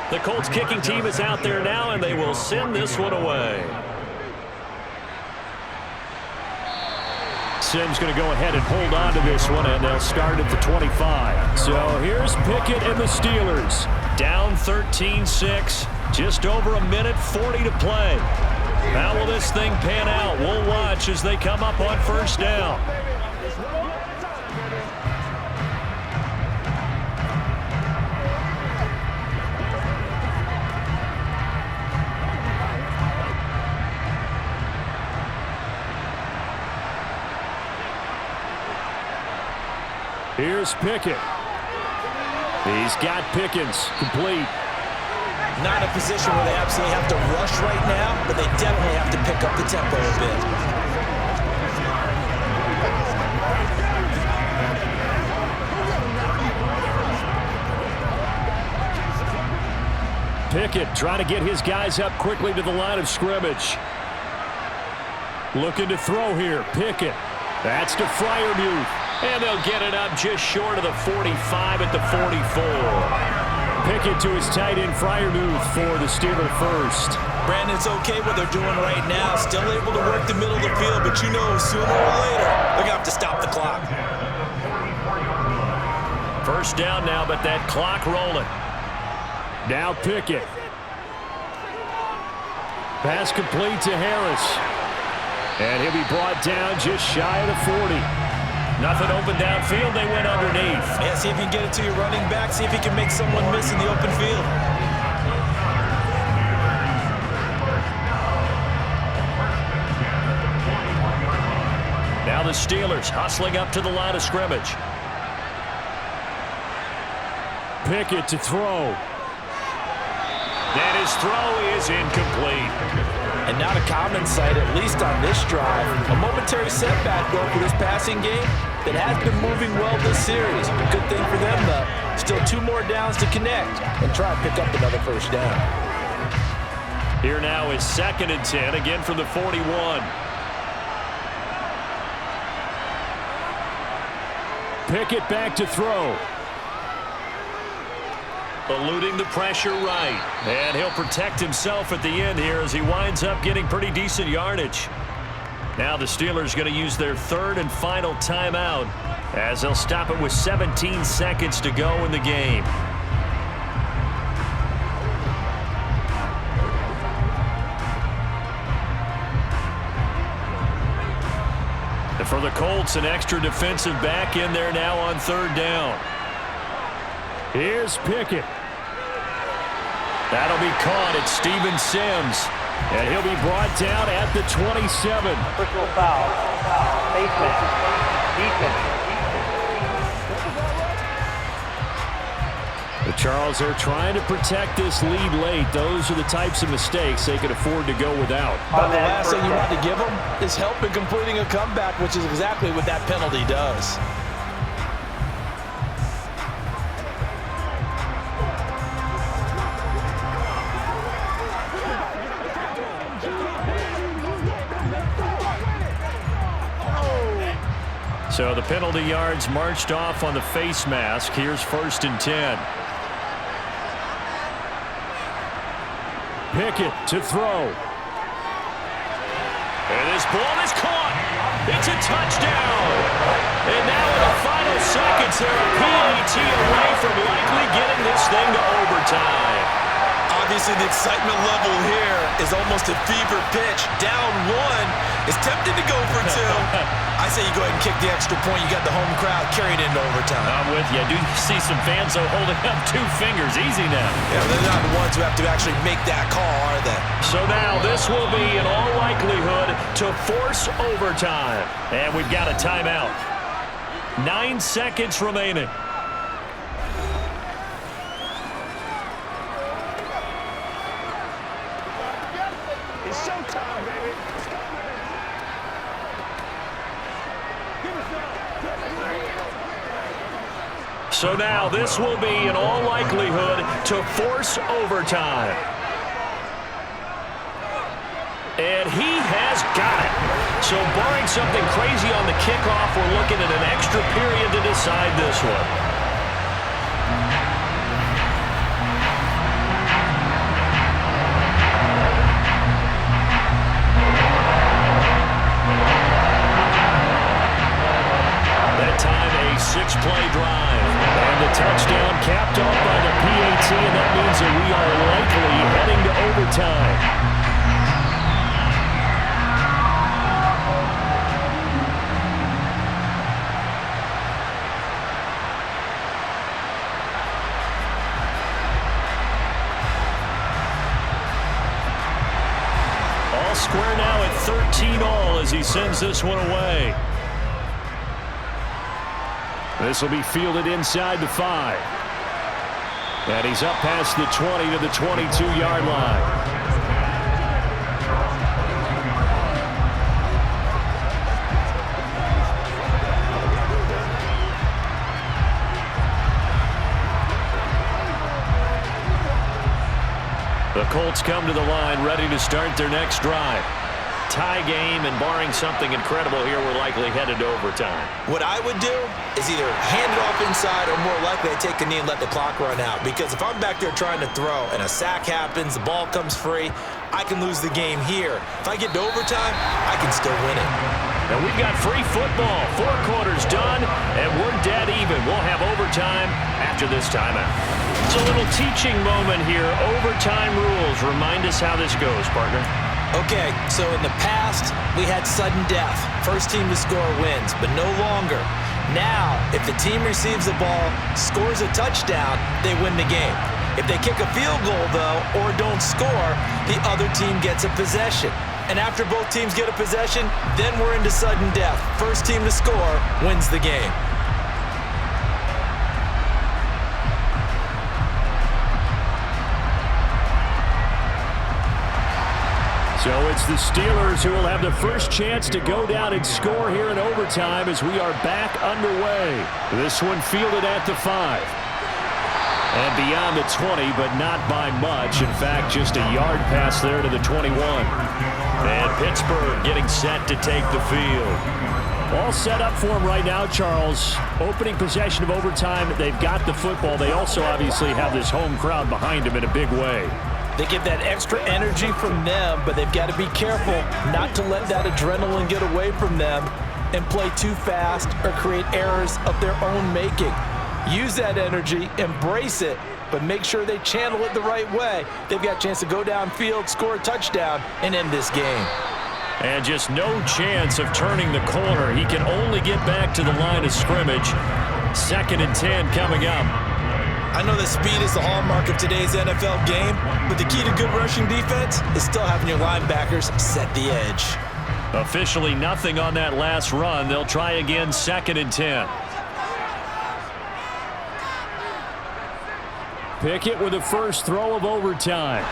The Colts kicking team is out there now, and they will send this one away. Sim's going to go ahead and hold on to this one, and they'll start at the 25. So here's Pickett and the Steelers. Down 13-6, just over 1:40 to play. How will this thing pan out? We'll watch as they come up on 1st down. Here's Pickett. He's got Pickens complete. Not a position where they absolutely have to rush right now, but they definitely have to pick up the tempo a bit. Pickett trying to get his guys up quickly to the line of scrimmage. Looking to throw here. Pickett. That's to Freiermuth. And they'll get it up just short of the 45 at the 44. Pickett to his tight end, Freiermuth, for the Steeler first. Brandon, it's okay what they're doing right now. Still able to work the middle of the field, but you know sooner or later they're going to have to stop the clock. 1st down now, but that clock rolling. Now Pickett. Pass complete to Harris. And he'll be brought down just shy of the 40. Nothing open downfield. They went underneath. Yeah, see if you can get it to your running back. See if he can make someone miss in the open field. Now the Steelers hustling up to the line of scrimmage. Pickett to throw. And his throw is incomplete. And not a common sight, at least on this drive. A momentary setback, though, for this passing game that has been moving well this series. A good thing for them, though. Still 2 more downs to connect and try and pick up another 1st down. Here now is 2nd and 10, again from the 41. Pickett back to throw. Eluding the pressure right. And he'll protect himself at the end here as he winds up getting pretty decent yardage. Now the Steelers going to use their third and final timeout as they'll stop it with 17 seconds to go in the game. And for the Colts, an extra defensive back in there now on third down. Here's Pickett. That'll be caught at Steven Sims. And he'll be brought down at the 27. Personal foul. Basement. Defense. But Charles, they're trying to protect this lead late. Those are the types of mistakes they could afford to go without. But the last thing you want to give them is help in completing a comeback, which is exactly what that penalty does. So the penalty yards marched off on the face mask. Here's 1st and 10. Pickett to throw. And this ball is caught. It's a touchdown. And now in the final seconds, they're a PAT away from likely getting this thing to overtime. Obviously, the excitement level here is almost a fever pitch. Down one, is tempted to go for two. I say you go ahead and kick the extra point. You got the home crowd carried into overtime. I'm with you. I do see some fans, though, holding up 2 fingers. Easy now. Yeah, they're not the ones who have to actually make that call, are they? So now this will be, in all likelihood, to force overtime. And we've got a timeout. 9 seconds remaining. It's showtime, baby. So now this will be, in all likelihood, to force overtime. And he has got it. So barring something crazy on the kickoff, we're looking at an extra period to decide this one. That time a 6-play drive. And the touchdown capped off by the PAT, and that means that we are likely heading to overtime. All square now at 13-all as he sends this one away. This will be fielded inside the 5. And he's up past the 20 to the 22-yard line. The Colts come to the line ready to start their next drive. Tie game, and barring something incredible here, we're likely headed to overtime. What I would do is either hand it off inside or more likely I take a knee and let the clock run out. Because if I'm back there trying to throw and a sack happens, the ball comes free, I can lose the game here. If I get to overtime, I can still win it. And we've got free football. 4 quarters done, and we're dead even. We'll have overtime after this timeout. It's a little teaching moment here. Overtime rules. Remind us how this goes, partner. Okay, so in the past, we had sudden death. First team to score wins, but no longer. Now, if the team receives the ball, scores a touchdown, they win the game. If they kick a field goal, though, or don't score, the other team gets a possession. And after both teams get a possession, then we're into sudden death. First team to score wins the game. So it's the Steelers who will have the first chance to go down and score here in overtime as we are back underway. This one fielded at the 5. And beyond the 20, but not by much. In fact, just a yard pass there to the 21. And Pittsburgh getting set to take the field. All set up for them right now, Charles. Opening possession of overtime. They've got the football. They also obviously have this home crowd behind them in a big way. They get that extra energy from them, but they've got to be careful not to let that adrenaline get away from them and play too fast or create errors of their own making. Use that energy, embrace it, but make sure they channel it the right way. They've got a chance to go downfield, score a touchdown, and end this game. And just no chance of turning the corner. He can only get back to the line of scrimmage. 2nd and 10 coming up. I know that speed is the hallmark of today's NFL game, but the key to good rushing defense is still having your linebackers set the edge. Officially nothing on that last run. They'll try again, 2nd and 10. Pickett with the first throw of overtime.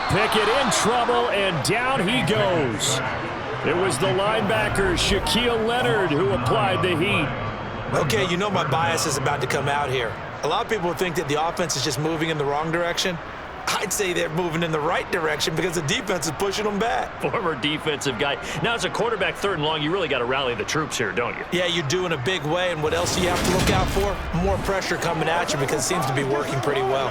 Pickett in trouble, and down he goes. It was the linebacker, Shaquille Leonard, who applied the heat. Okay, you know my bias is about to come out here. A lot of people think that the offense is just moving in the wrong direction. I'd say they're moving in the right direction because the defense is pushing them back. Former defensive guy. Now, as a quarterback 3rd and long, you really got to rally the troops here, don't you? Yeah, you do in a big way, and what else do you have to look out for? More pressure coming at you because it seems to be working pretty well.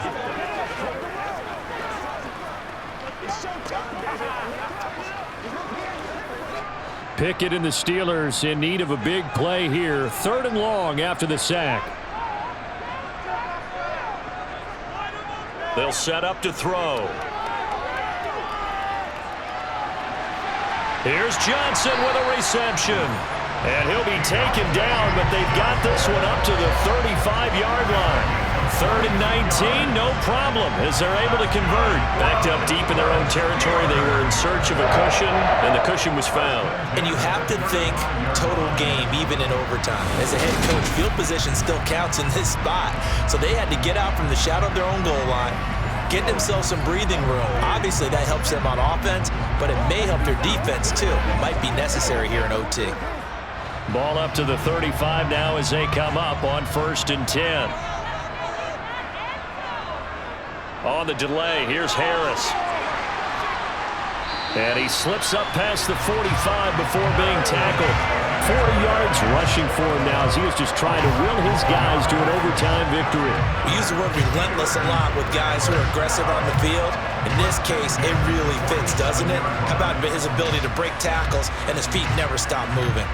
Pickett and the Steelers in need of a big play here. 3rd and long after the sack. They'll set up to throw. Here's Johnson with a reception. And he'll be taken down, but they've got this one up to the 35-yard line. 3rd and 19, no problem, as they're able to convert. Backed up deep in their own territory, they were in search of a cushion, and the cushion was found. And you have to think total game, even in overtime. As a head coach, field position still counts in this spot. So they had to get out from the shadow of their own goal line, get themselves some breathing room. Obviously, that helps them on offense, but it may help their defense, too. Might be necessary here in OT. Ball up to the 35 now as they come up on 1st and 10. On the delay, here's Harris. And he slips up past the 45 before being tackled. 40 yards rushing for him now as he was just trying to will his guys to an overtime victory. We use the word relentless a lot with guys who are aggressive on the field. In this case, it really fits, doesn't it? How about his ability to break tackles and his feet never stop moving?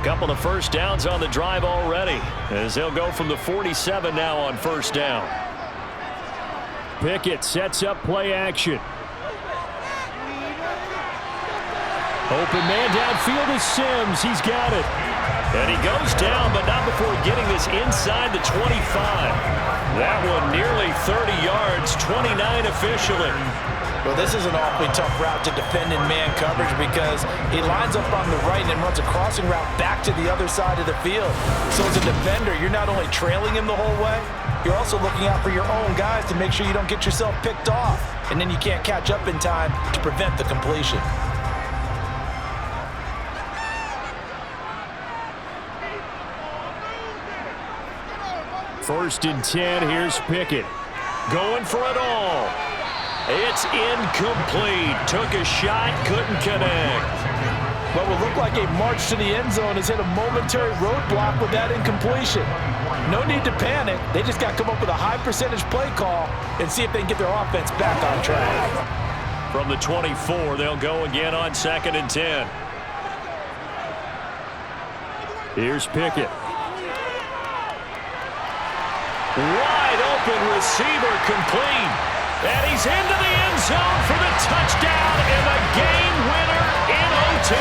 Couple of first downs on the drive already as they'll go from the 47 now on 1st down. Pickett sets up play action. Open man downfield is Sims. He's got it. And he goes down, but not before getting this inside the 25. That one nearly 30 yards, 29 officially. Well, this is an awfully tough route to defend in man coverage because he lines up on the right and runs a crossing route back to the other side of the field. So as a defender, you're not only trailing him the whole way, you're also looking out for your own guys to make sure you don't get yourself picked off. And then you can't catch up in time to prevent the completion. First and 10, here's Pickett. Going for it all. It's incomplete. Took a shot, couldn't connect. What will look like a march to the end zone has hit a momentary roadblock with that incompletion. No need to panic. They just got to come up with a high percentage play call and see if they can get their offense back on track. From the 24, they'll go again on 2nd and 10. Here's Pickett. Wide open receiver complete. And he's into the end zone for the touchdown and the game winner in OT.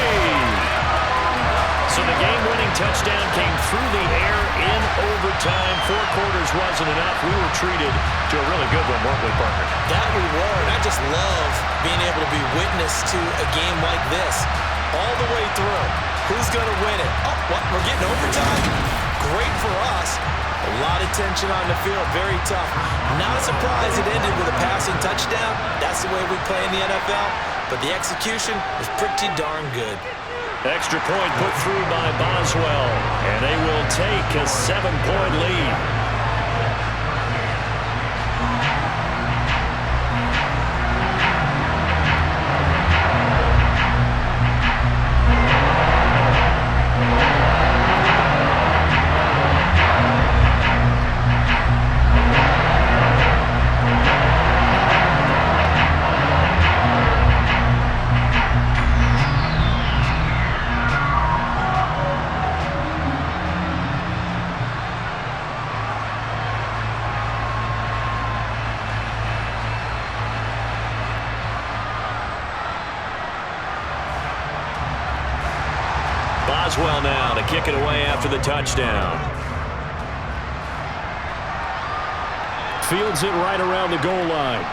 So the game-winning touchdown came through the air in overtime. 4 quarters wasn't enough. We were treated to a really good one, weren't we, partner? That we were, and I just love being able to be witness to a game like this all the way through. Who's going to win it? Oh, what? We're getting overtime? Great for us. A lot of tension on the field, very tough. Not a surprise it ended with a passing touchdown. That's the way we play in the NFL. But the execution was pretty darn good. Extra point put through by Boswell, and they will take a 7-point lead. Boswell now to kick it away after the touchdown. Fields it right around the goal line.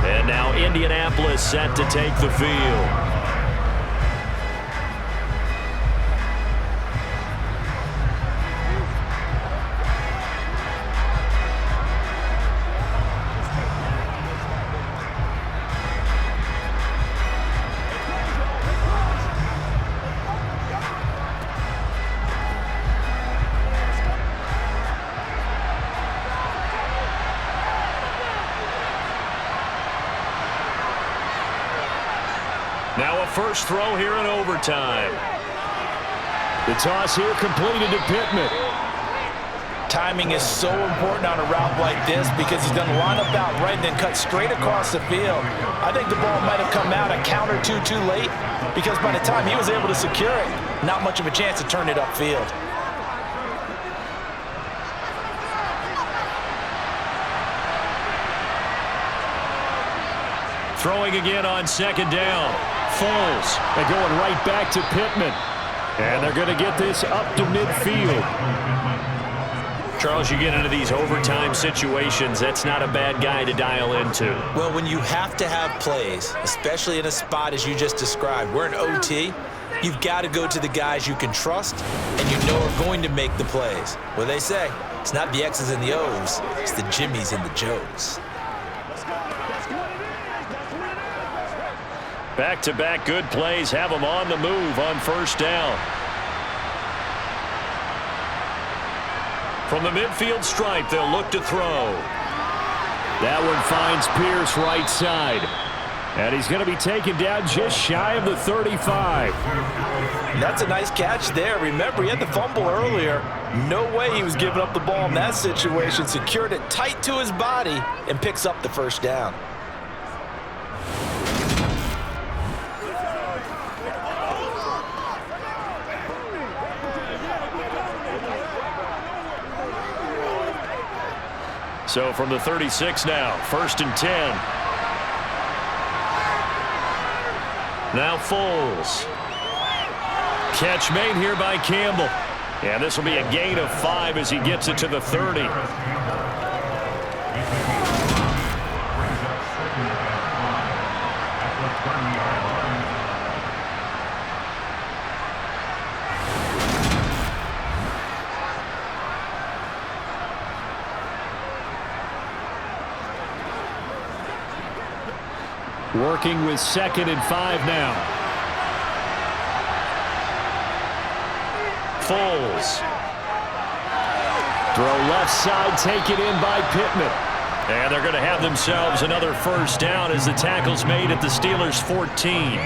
And now Indianapolis set to take the field. Now a first throw here in overtime. The toss here completed to Pittman. Timing is so important on a route like this because he's going to line up out right and then cut straight across the field. I think the ball might have come out a count or two too late because by the time he was able to secure it, not much of a chance to turn it upfield. Throwing again on second down. Foles. They're going right back to Pittman. And they're going to get this up to midfield. Charles, you get into these overtime situations, that's not a bad guy to dial into. Well, when you have to have plays, especially in a spot as you just described, we're in OT, you've got to go to the guys you can trust and you know are going to make the plays. Well, they say it's not the X's and the O's, it's the Jimmys and the Joes. Back-to-back good plays have them on the move on first down. From the midfield stripe, they'll look to throw. That one finds Pierce right side. And he's going to be taken down just shy of the 35. That's a nice catch there. Remember, he had the fumble earlier. No way he was giving up the ball in that situation. Secured it tight to his body and picks up the first down. So from the 36 now, 1st and 10. Now Foles. Catch made here by Campbell. And this will be a gain of 5 as he gets it to the 30. Working with 2nd and 5 now. Foles. Throw left side, taken in by Pittman. And they're going to have themselves another first down as the tackle's made at the Steelers' 14.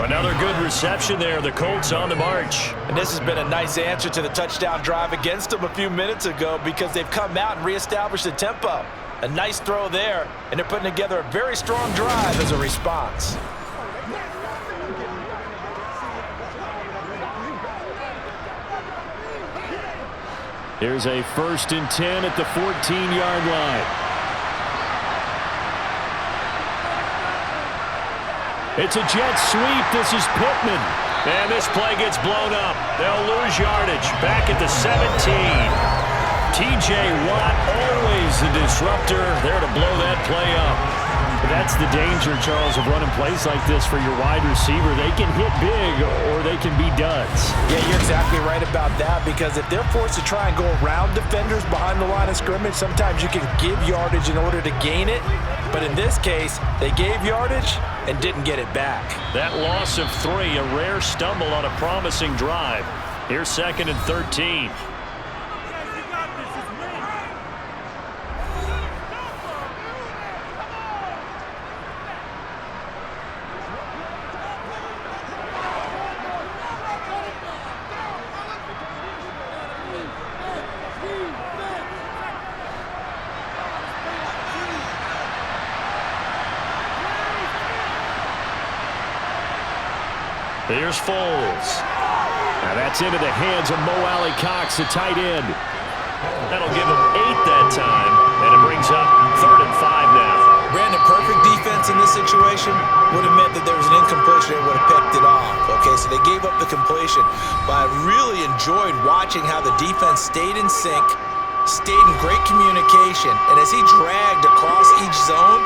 Another good reception there. The Colts on the march. And this has been a nice answer to the touchdown drive against them a few minutes ago because they've come out and reestablished the tempo. A nice throw there, and they're putting together a very strong drive as a response. Here's a 1st and 10 at the 14-yard line. It's a jet sweep. This is Pittman. And this play gets blown up. They'll lose yardage. Back at the 17. T.J. Watt, always the disruptor, there to blow that play up. That's the danger, Charles, of running plays like this for your wide receiver. They can hit big or they can be duds. Yeah, you're exactly right about that because if they're forced to try and go around defenders behind the line of scrimmage, sometimes you can give yardage in order to gain it. But in this case, they gave yardage and didn't get it back. That loss of 3, a rare stumble on a promising drive. Here's 2nd and 13. Here's Foles. Now that's into the hands of Mo Alley Cox, the tight end. That'll give him 8 that time, and it brings up 3rd and 5 now. Brandon, perfect defense in this situation. would have meant that there was an incompletion and would have picked it off. Okay, so they gave up the completion. But I really enjoyed watching how the defense stayed in sync, stayed in great communication, and as he dragged across each zone,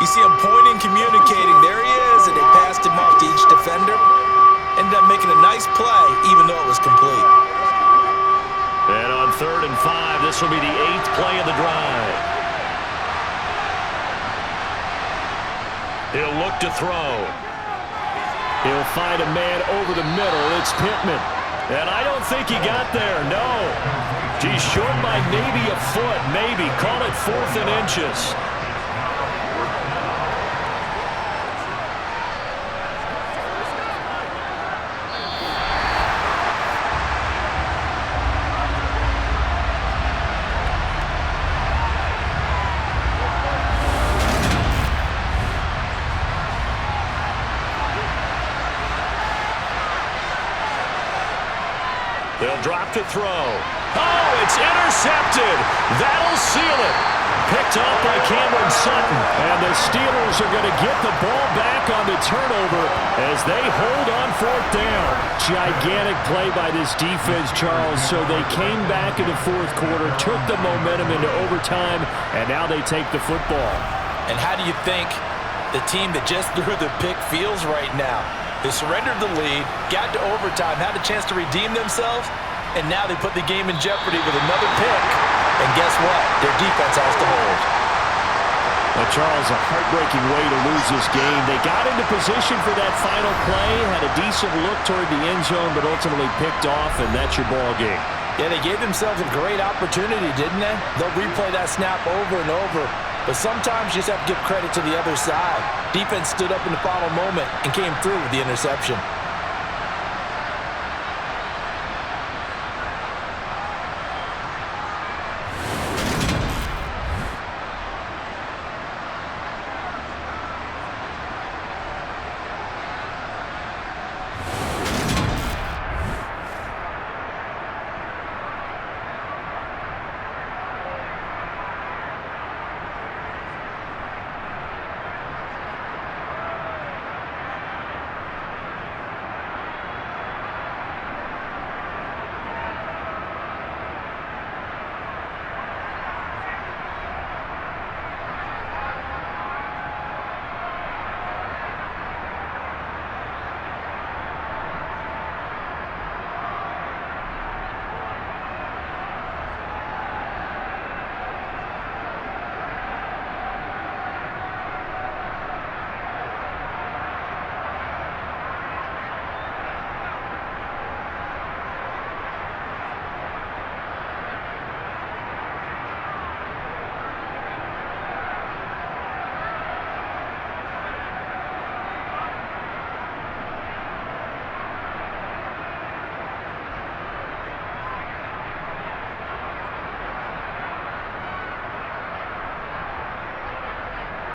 you see him pointing, communicating. There he is, and they passed him off to each defender. Ended up making a nice play, even though it was complete. And on 3rd and 5, this will be the 8th play of the drive. He'll look to throw. He'll find a man over the middle. It's Pittman. And I don't think he got there, no. He's short by maybe a foot, maybe. Call it 4th and inches. They'll drop to throw. Oh, it's intercepted. That'll seal it. Picked off by Cameron Sutton. And the Steelers are going to get the ball back on the turnover as they hold on 4th down. Gigantic play by this defense, Charles. So they came back in the 4th quarter, took the momentum into overtime, and now they take the football. And how do you think the team that just threw the pick feels right now? They surrendered the lead, got to overtime, had a chance to redeem themselves, and now they put the game in jeopardy with another pick. And guess what? Their defense has to hold. Well, Charles, a heartbreaking way to lose this game. They got into position for that final play, had a decent look toward the end zone, but ultimately picked off, and that's your ball game. Yeah, they gave themselves a great opportunity, didn't they? They'll replay that snap over and over. But sometimes you just have to give credit to the other side. Defense stood up in the final moment and came through with the interception.